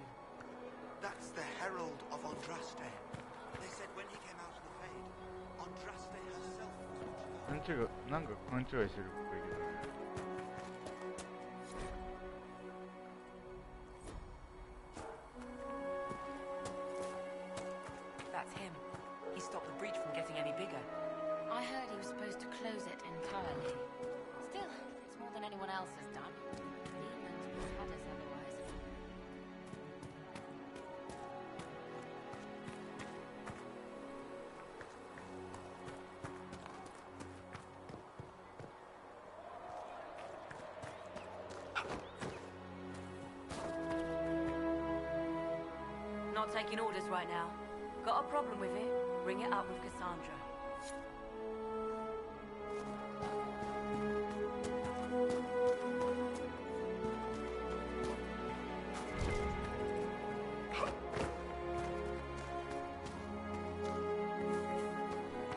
That's the herald of Andraste. They said when he came out of the fade, Andraste herself was watching. なんか勘違いしてるっぽいけどね。That's him. He stopped the breach from getting any bigger. I heard he was supposed to close it entirely. Still, it's more than anyone else has done. Demons would have had us otherwise. not taking orders right now. Got a problem with it? Bring it up with Cassandra.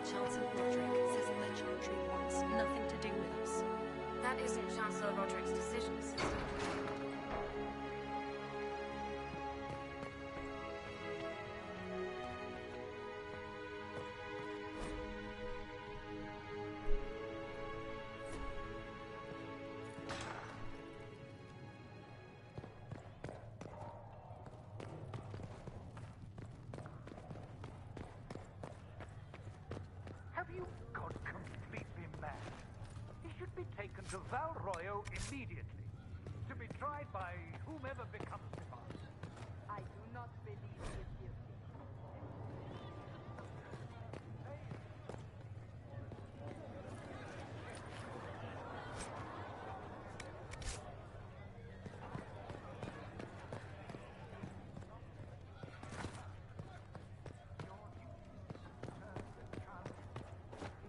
Chancellor Roderick says that the Chantry wants nothing to do with us. That isn't Chancellor Roderick's decision, sister. Have you gone completely mad? He should be taken to Val Royo immediately, to be tried by whomever becomes the boss. I do not believe he is guilty.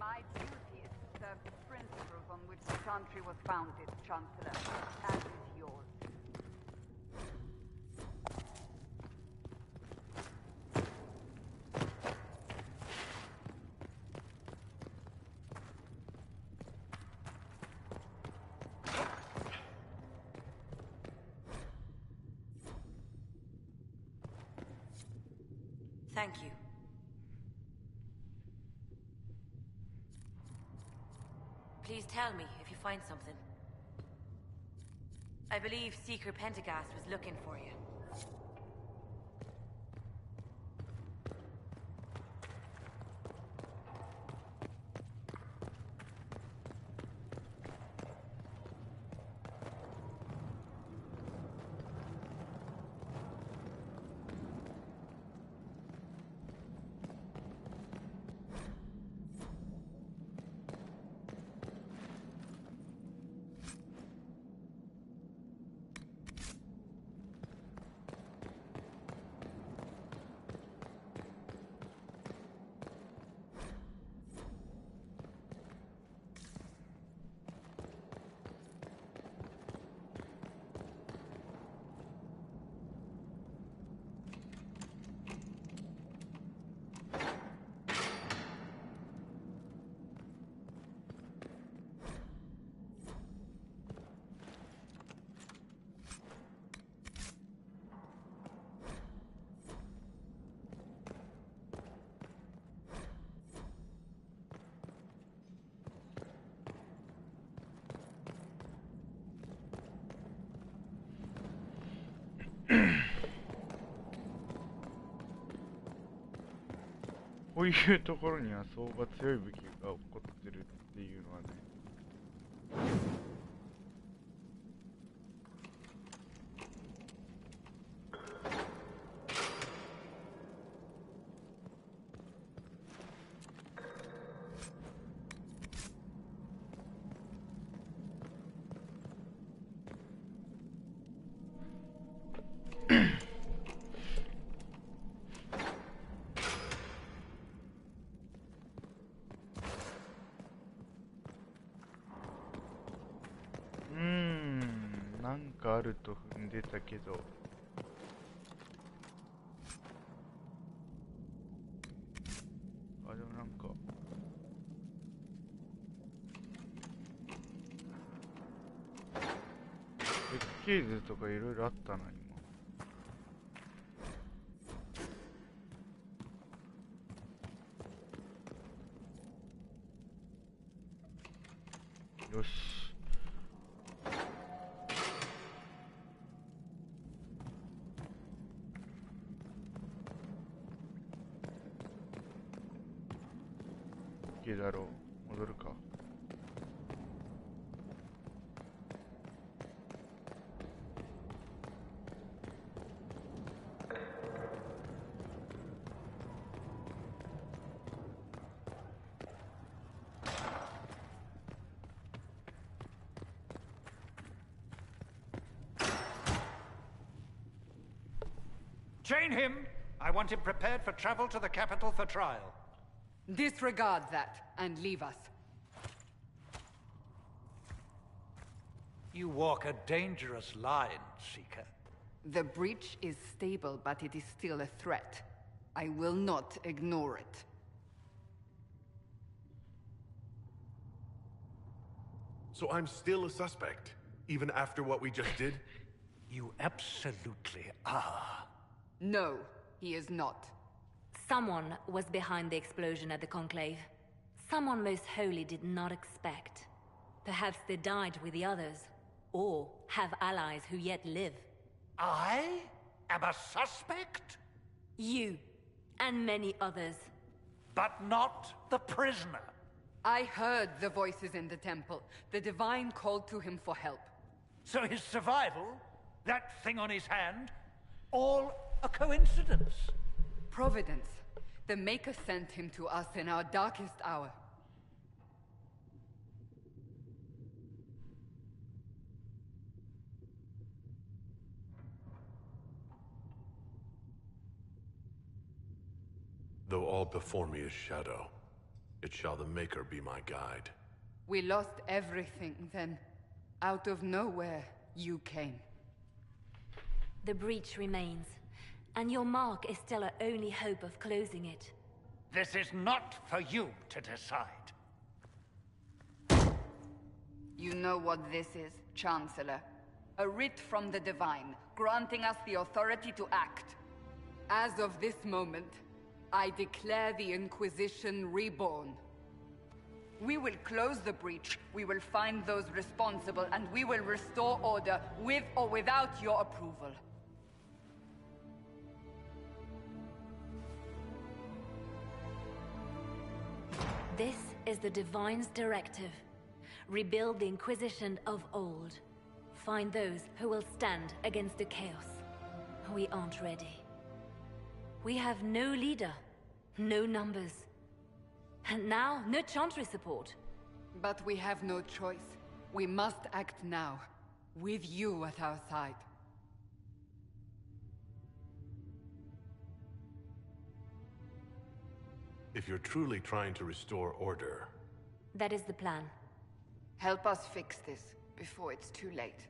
My duty is to serve the principles on which the Chantry was founded, Chancellor, as is yours. Thank you. Please tell me if you find something. I believe Seeker Pentagast was looking for you.こういうところには相場強い武器が起こってるっていうのはね。なんかあると踏んでたけど、あ、でもなんか設計図とかいろいろあったな今。よし。だろう、戻るか。Chain him I want him prepared for travel to the capital for trial. Disregard that and leave us. You walk a dangerous line, Seeker. The breach is stable, but it is still a threat. I will not ignore it. So I'm still a suspect, even after what we just did? You absolutely are. No, he is not. Someone was behind the explosion at the Conclave. Someone most holy did not expect. Perhaps they died with the others, or have allies who yet live. I am a suspect? You, and many others. But not the prisoner. I heard the voices in the temple. The Divine called to him for help. So his survival, that thing on his hand, all a coincidence? Providence. The Maker sent him to us in our darkest hour. Though all before me is shadow, it shall the Maker be my guide. We lost everything then. Out of nowhere, you came. The breach remains, and your mark is still our only hope of closing it. This is not for you to decide. You know what this is, Chancellor. A writ from the Divine, granting us the authority to act. As of this moment, I declare the Inquisition reborn. We will close the breach, we will find those responsible, and we will restore order, with or without your approval. This is the Divine's directive. Rebuild the Inquisition of old. Find those who will stand against the chaos. We aren't ready. We have no leader, no numbers. And now, no Chantry support. But we have no choice. We must act now, with you at our side. If you're truly trying to restore order... That is the plan. Help us fix this, before it's too late.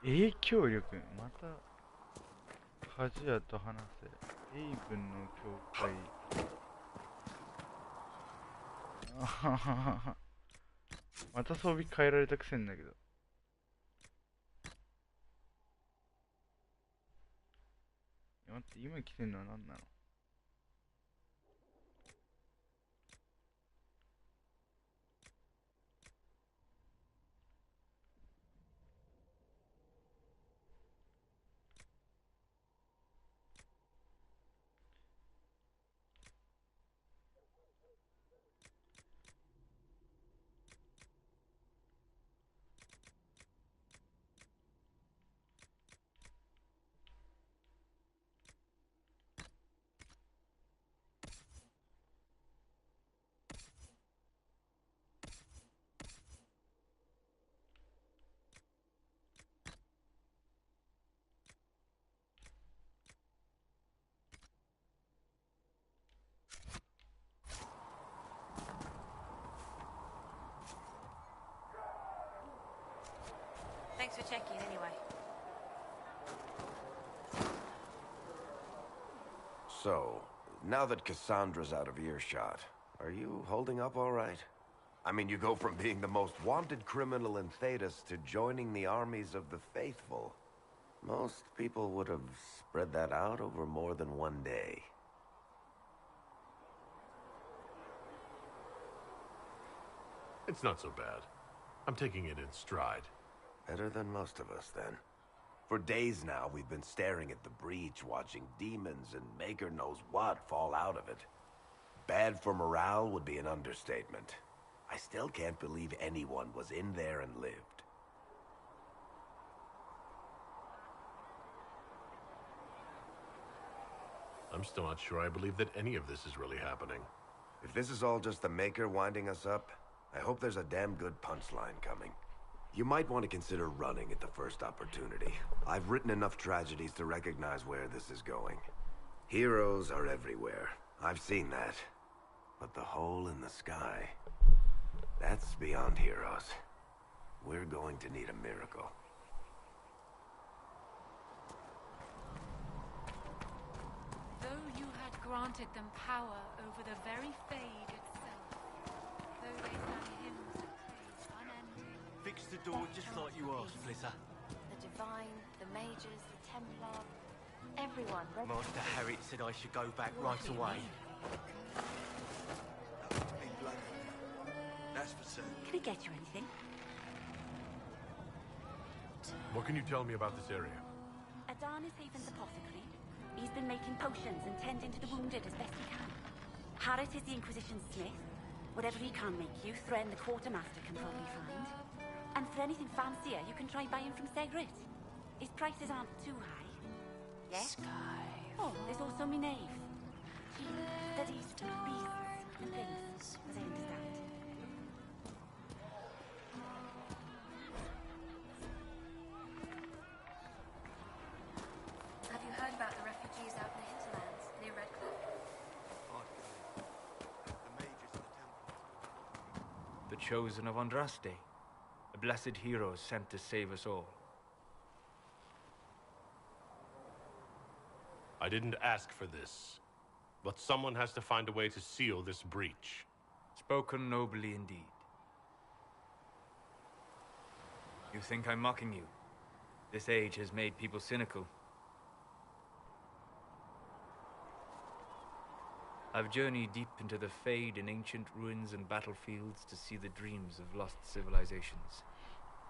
影響力、またカジヤと話せ。エイブンの教会。あははは。また装備変えられたくせんだけど。待って、今来てんのは何なの？Thanks for checking anyway. So, now that Cassandra's out of earshot, are you holding up all right? I mean, you go from being the most wanted criminal in Thedas to joining the armies of the faithful. Most people would have spread that out over more than one day. It's not so bad. I'm taking it in stride. Better than most of us, then. For days now, we've been staring at the breach, watching demons and Maker knows what fall out of it. Bad for morale would be an understatement. I still can't believe anyone was in there and lived. I'm still not sure I believe that any of this is really happening. If this is all just the Maker winding us up, I hope there's a damn good punchline coming. You might want to consider running at the first opportunity. I've written enough tragedies to recognize where this is going. Heroes are everywhere. I've seen that. But the hole in the sky, that's beyond heroes. We're going to need a miracle. Though you had granted them power over the very Fade itself, though they sang hymns of praise unending. Fix the door just like you asked, Flitter. The Divine, the Mages, the Templar, everyone. Master Harriet said I should go back right away. That's for certain. Can I get you anything? What can you tell me about this area? Adarnis Haven's apothecary. He's been making potions and tending to the wounded as best he can. Harriet is the Inquisition's smith. Whatever he can make you, Thren the Quartermaster can probably find. And for anything fancier, you can try buying from Segret. His prices aren't too high. Yes? Oh, there's also my knave. She studies beasts and things, as I understand. Have you heard about the refugees out in the hinterlands near Redcliffe? The chosen of Andraste, a blessed hero sent to save us all. I didn't ask for this, but someone has to find a way to seal this breach. Spoken nobly indeed. You think I'm mocking you? This age has made people cynical. I've journeyed deep into the Fade in ancient ruins and battlefields to see the dreams of lost civilizations.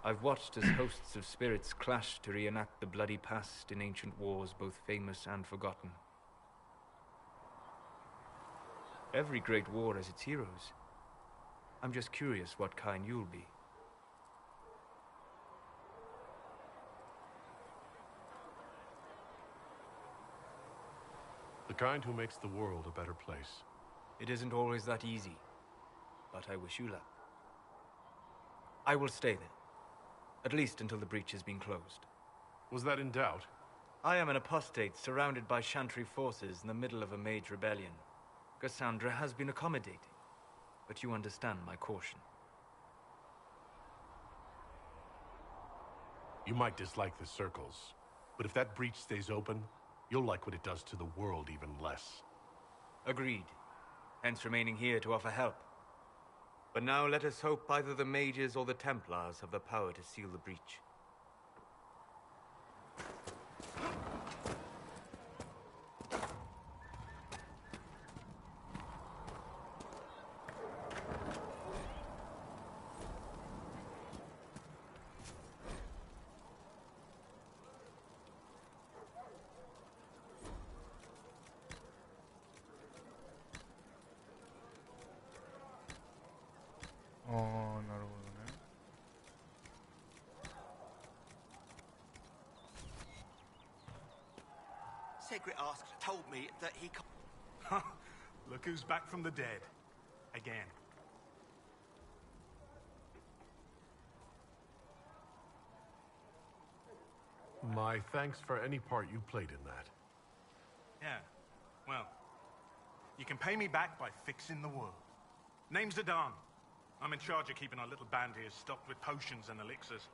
I've watched as hosts of spirits clash to reenact the bloody past in ancient wars both famous and forgotten. Every great war has its heroes. I'm just curious what kind you'll be. The kind who makes the world a better place. It isn't always that easy, but I wish you luck. I will stay there, at least until the breach has been closed. Was that in doubt? I am an apostate surrounded by Chantry forces in the middle of a mage rebellion. Cassandra has been accommodating, but you understand my caution. You might dislike the circles, but if that breach stays open, you'll like what it does to the world even less. Agreed. Hence remaining here to offer help. But now let us hope either the mages or the Templars have the power to seal the breach. Segrit told me that he... Look who's back from the dead. Again. My thanks for any part you played in that. Yeah, well, you can pay me back by fixing the world. Name's Adan. I'm in charge of keeping our little band here stocked with potions and elixirs.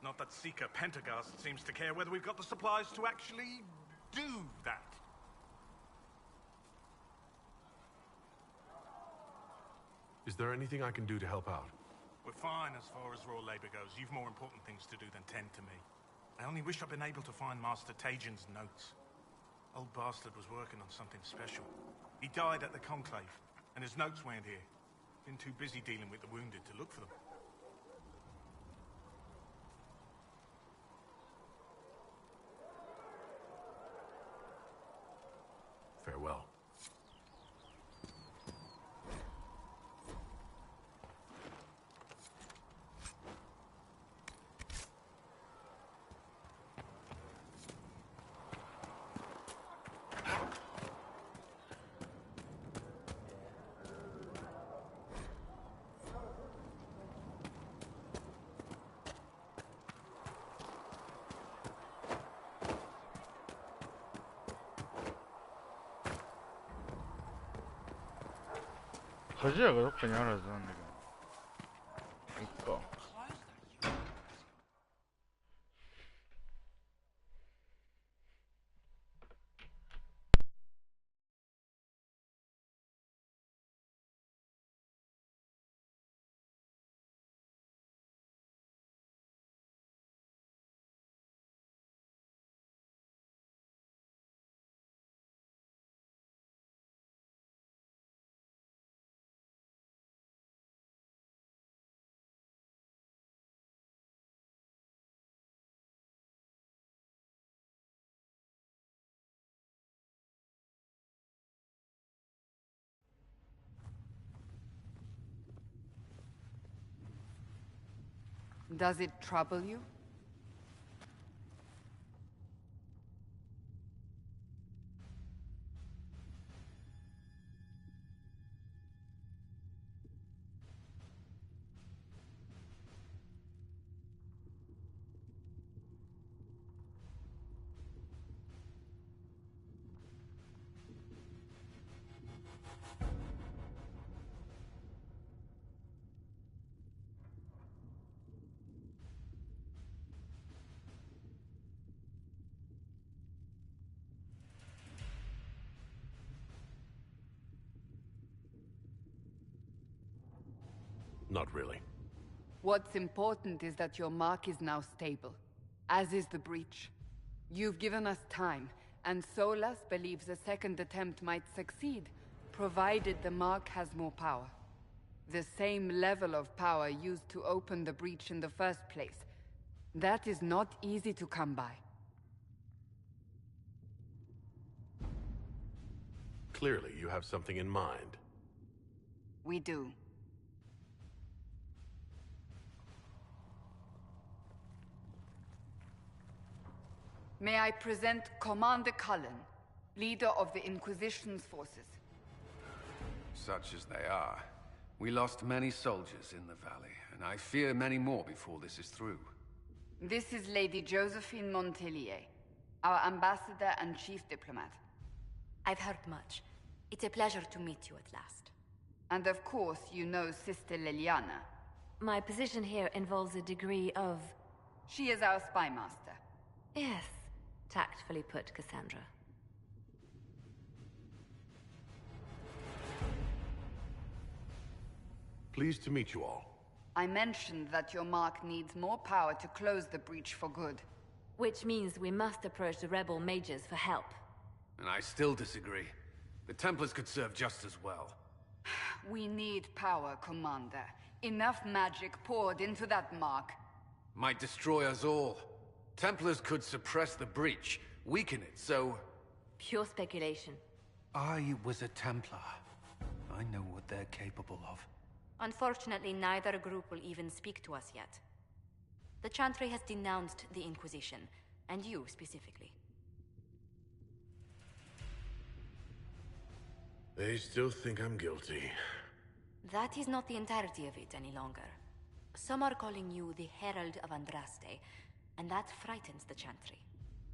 Not that Seeker Pentagast seems to care whether we've got the supplies to actually do that. Is there anything I can do to help out? We're fine as far as raw labor goes. You've more important things to do than tend to me. I only wish I'd been able to find Master Tajin's notes. Old bastard was working on something special. He died at the Conclave, and his notes weren't here. Been too busy dealing with the wounded to look for them. Farewell.鍛冶屋がどっかにあるはずなんだけど。いっか。Does it trouble you? Not really. What's important is that your mark is now stable, as is the breach. You've given us time, and Solas believes a second attempt might succeed, provided the mark has more power. The same level of power used to open the breach in the first place. That is not easy to come by. Clearly, you have something in mind. We do. May I present Commander Cullen, leader of the Inquisition's forces. Such as they are. We lost many soldiers in the valley, and I fear many more before this is through. This is Lady Josephine Montelier, our ambassador and chief diplomat. I've heard much. It's a pleasure to meet you at last. And of course, you know Sister Liliana. My position here involves a degree of She is our spy master. Yes, tactfully put, Cassandra. Pleased to meet you all. I mentioned that your mark needs more power to close the breach for good. Which means we must approach the rebel mages for help. And I still disagree. The Templars could serve just as well. We need power, Commander. Enough magic poured into that mark. Might destroy us all. Templars could suppress the breach, weaken it, so... Pure speculation. I was a Templar. I know what they're capable of. Unfortunately, neither group will even speak to us yet. The Chantry has denounced the Inquisition, and you specifically. They still think I'm guilty. That is not the entirety of it any longer. Some are calling you the Herald of Andraste, and that frightens the Chantry.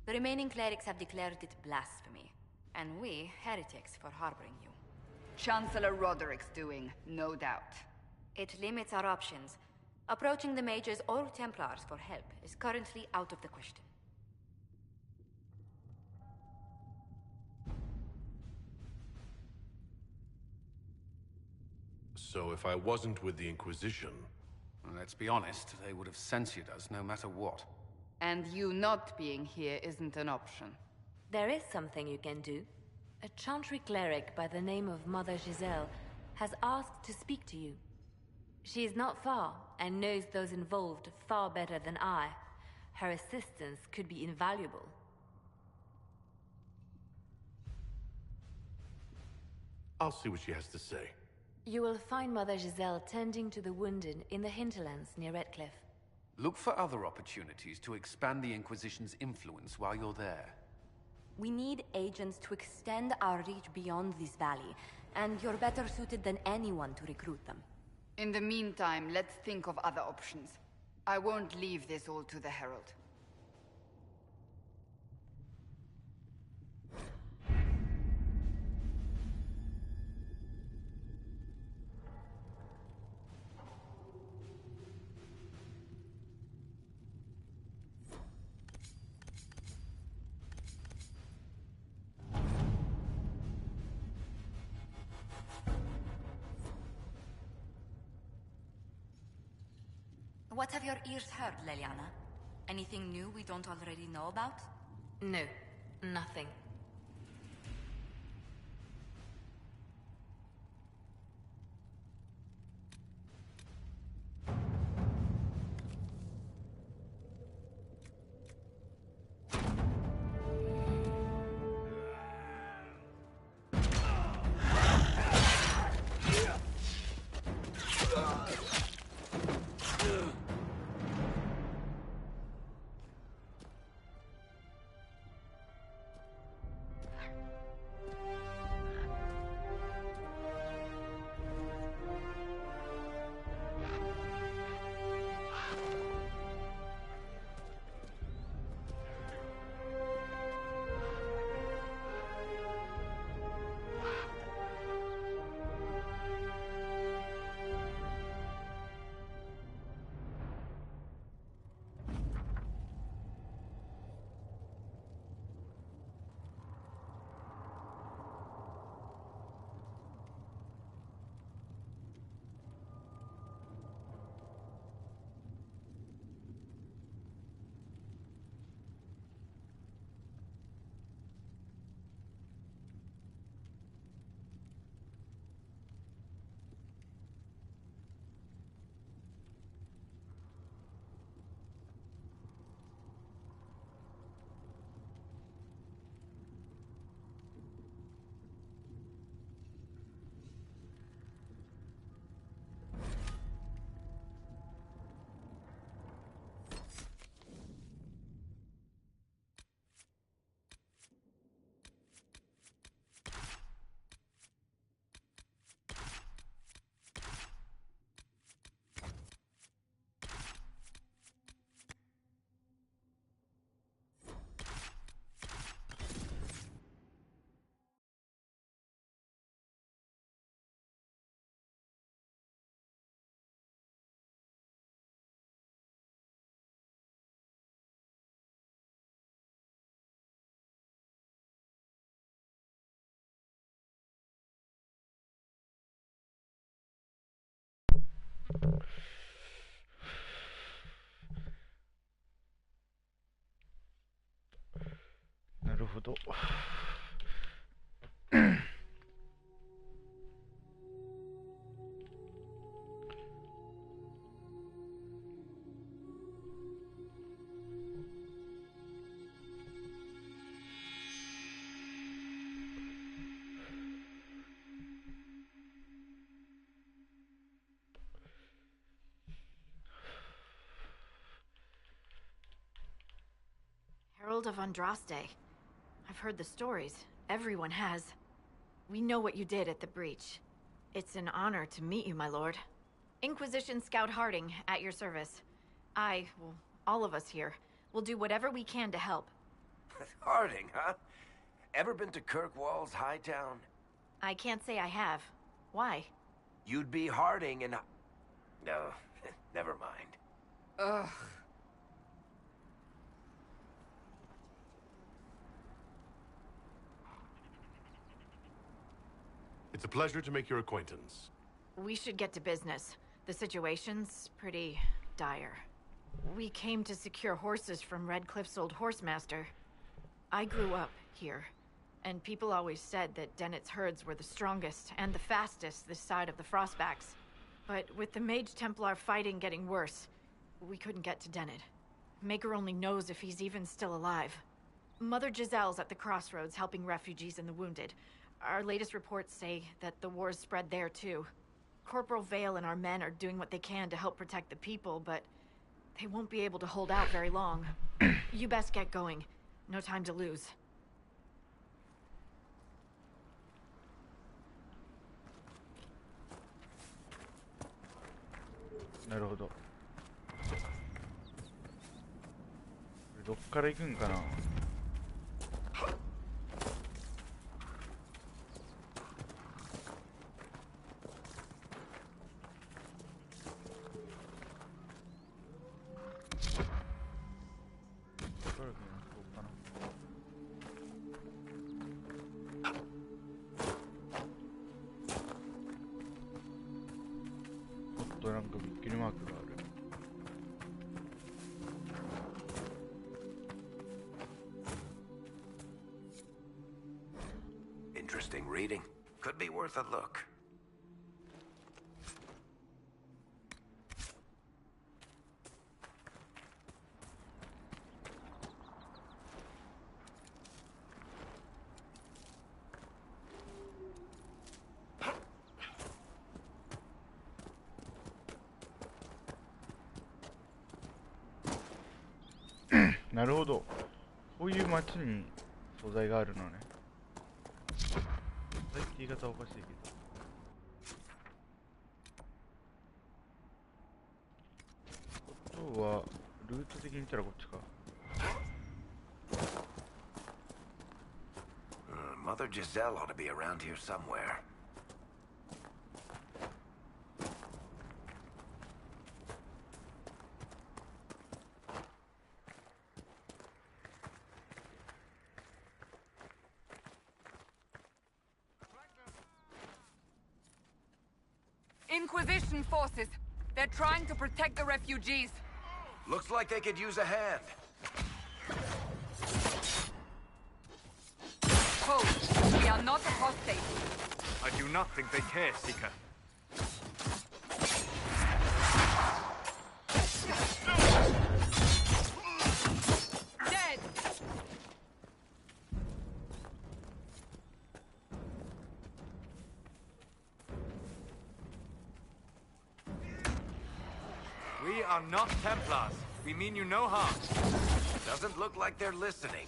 The remaining clerics have declared it blasphemy, and we, heretics, for harboring you. Chancellor Roderick's doing, no doubt. It limits our options. Approaching the mages or Templars for help is currently out of the question. So if I wasn't with the Inquisition... Well, let's be honest, they would have censored us no matter what. And you not being here isn't an option. There is something you can do. A Chantry cleric by the name of Mother Giselle has asked to speak to you. She is not far, and knows those involved far better than I. Her assistance could be invaluable. I'll see what she has to say. You will find Mother Giselle tending to the wounded in the hinterlands near Redcliffe. Look for other opportunities to expand the Inquisition's influence while you're there. We need agents to extend our reach beyond this valley, and you're better suited than anyone to recruit them. In the meantime, let's think of other options. I won't leave this all to the Herald. What have your ears heard, Leliana? Anything new we don't already know about? No, nothing. なるほど。Herald of Andraste. I've heard the stories. Everyone has. We know what you did at the breach. It's an honor to meet you, my lord. Inquisition Scout Harding, at your service. Well, all of us here, will do whatever we can to help. Harding, huh? Ever been to Kirkwall's Hightown? I can't say I have. Why? You'd be Harding and... No, never mind. Ugh. It's a pleasure to make your acquaintance. We should get to business. The situation's pretty dire. We came to secure horses from Redcliffe's old horsemaster. I grew up here, and people always said that Dennett's herds were the strongest and the fastest this side of the Frostbacks. But with the Mage Templar fighting getting worse, we couldn't get to Dennett. Maker only knows if he's even still alive. Mother Giselle's at the crossroads helping refugees and the wounded. Our latest reports say that the war's spread there too. Corporal Vale and our men are doing what they can to help protect the people, but they won't be able to hold out very long. You best get going. No time to lose.なるほど。これどっから行くんかな。なんかびっくりマークがある。Interesting reading. Could be worth a look. なるほど。こういう街に素材があるのね。素材って言い方はおかしいけど。ことは、ルート的に言ったらこっちか。Mother Giselle ought to be around here somewhere. Inquisition forces. They're trying to protect the refugees. Looks like they could use a hand. Hold. We are not apostate. I do not think they care, Seeker. Dead. We are not Templars. We mean you no harm. Doesn't look like they're listening.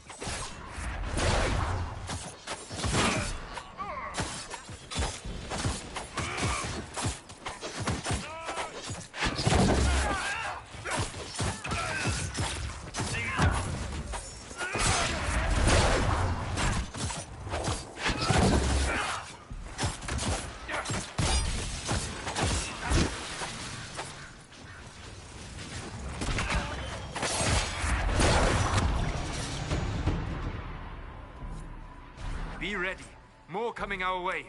Be ready. More coming our way.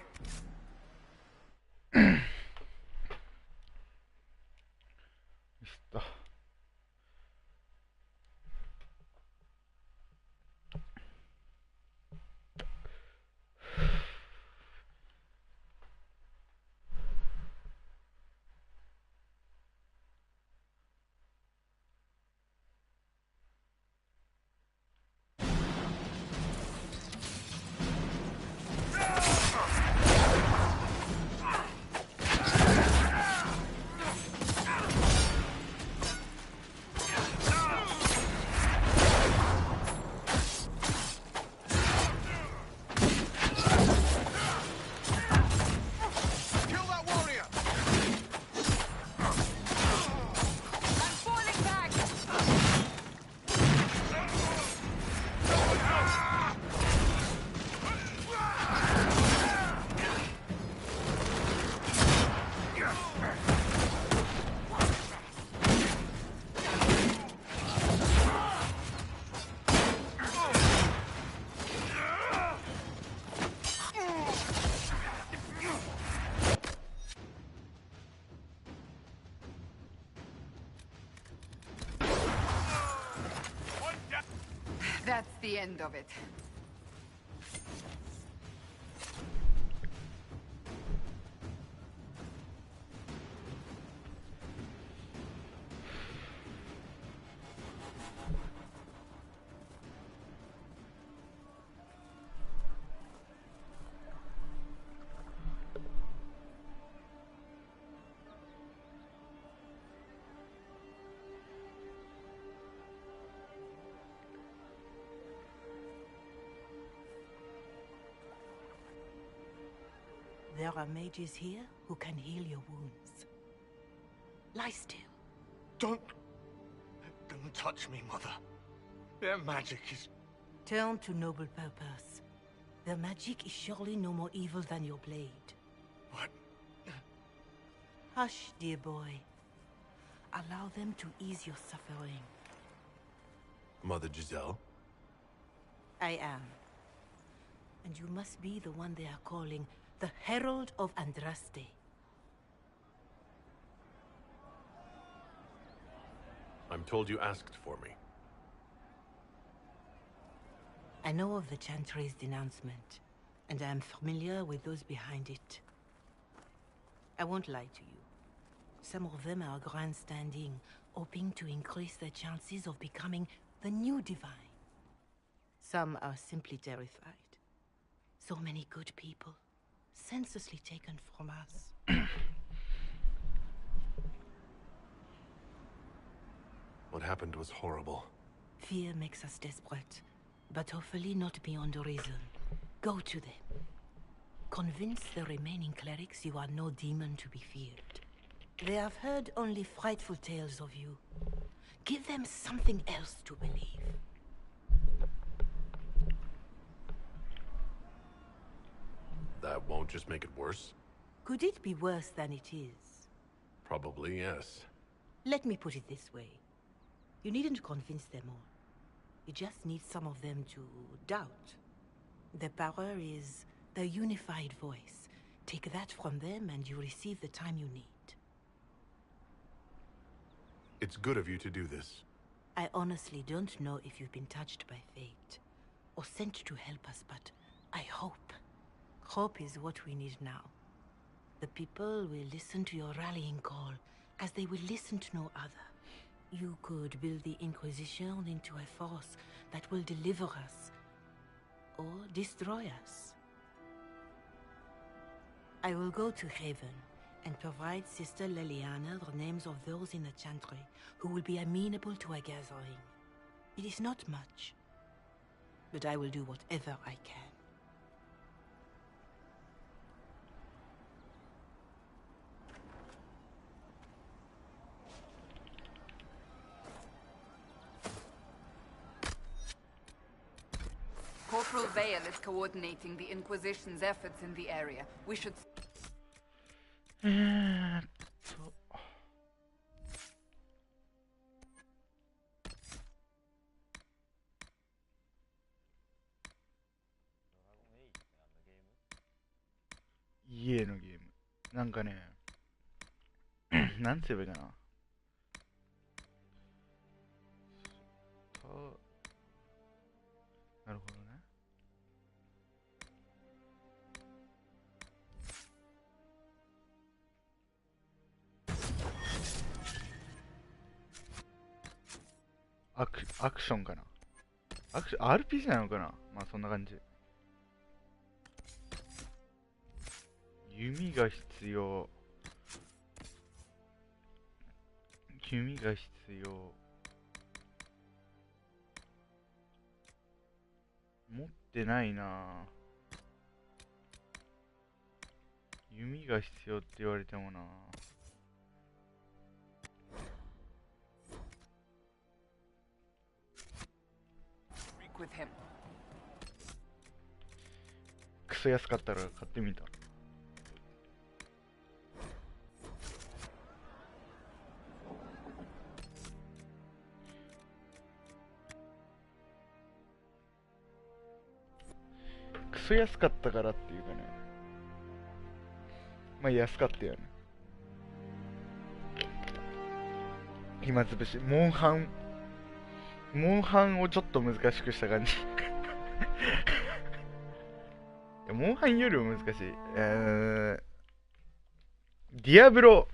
That's the end of it. There are mages here who can heal your wounds. Lie still. Don't touch me, Mother. Their magic is... Turn to noble purpose. Their magic is surely no more evil than your blade. What? Hush, dear boy. Allow them to ease your suffering. Mother Giselle? I am. And you must be the one they are calling the Herald of Andraste. I'm told you asked for me. I know of the Chantry's denouncement, and I am familiar with those behind it. I won't lie to you. Some of them are grandstanding, hoping to increase their chances of becoming the new divine. Some are simply terrified. So many good people, senselessly taken from us. What happened was horrible. Fear makes us desperate, but hopefully not beyond reason. Go to them. Convince the remaining clerics you are no demon to be feared. They have heard only frightful tales of you. Give them something else to believe. That won't just make it worse? Could it be worse than it is? Probably, yes. Let me put it this way. You needn't convince them all. You just need some of them to doubt. Their power is their unified voice. Take that from them and you receive the time you need. It's good of you to do this. I honestly don't know if you've been touched by fate, or sent to help us, but I hope. Hope is what we need now. The people will listen to your rallying call, as they will listen to no other. You could build the Inquisition into a force that will deliver us, or destroy us. I will go to Haven, and provide Sister Leliana the names of those in the Chantry who will be amenable to a gathering. It is not much, but I will do whatever I can. Corporal Vale is coordinating the Inquisition's efforts in the area. We should...家のゲームなんかねなんて言えばいいかななるほどねアクションかなRPG なのかなまあそんな感じ弓が必要持ってないな弓が必要って言われてもなクソ安かったら買ってみたクソ安かったからっていうかねまあ安かったよね暇つぶしモンハンモンハンをちょっと難しくした感じいやモンハンよりも難しい。ディアブロ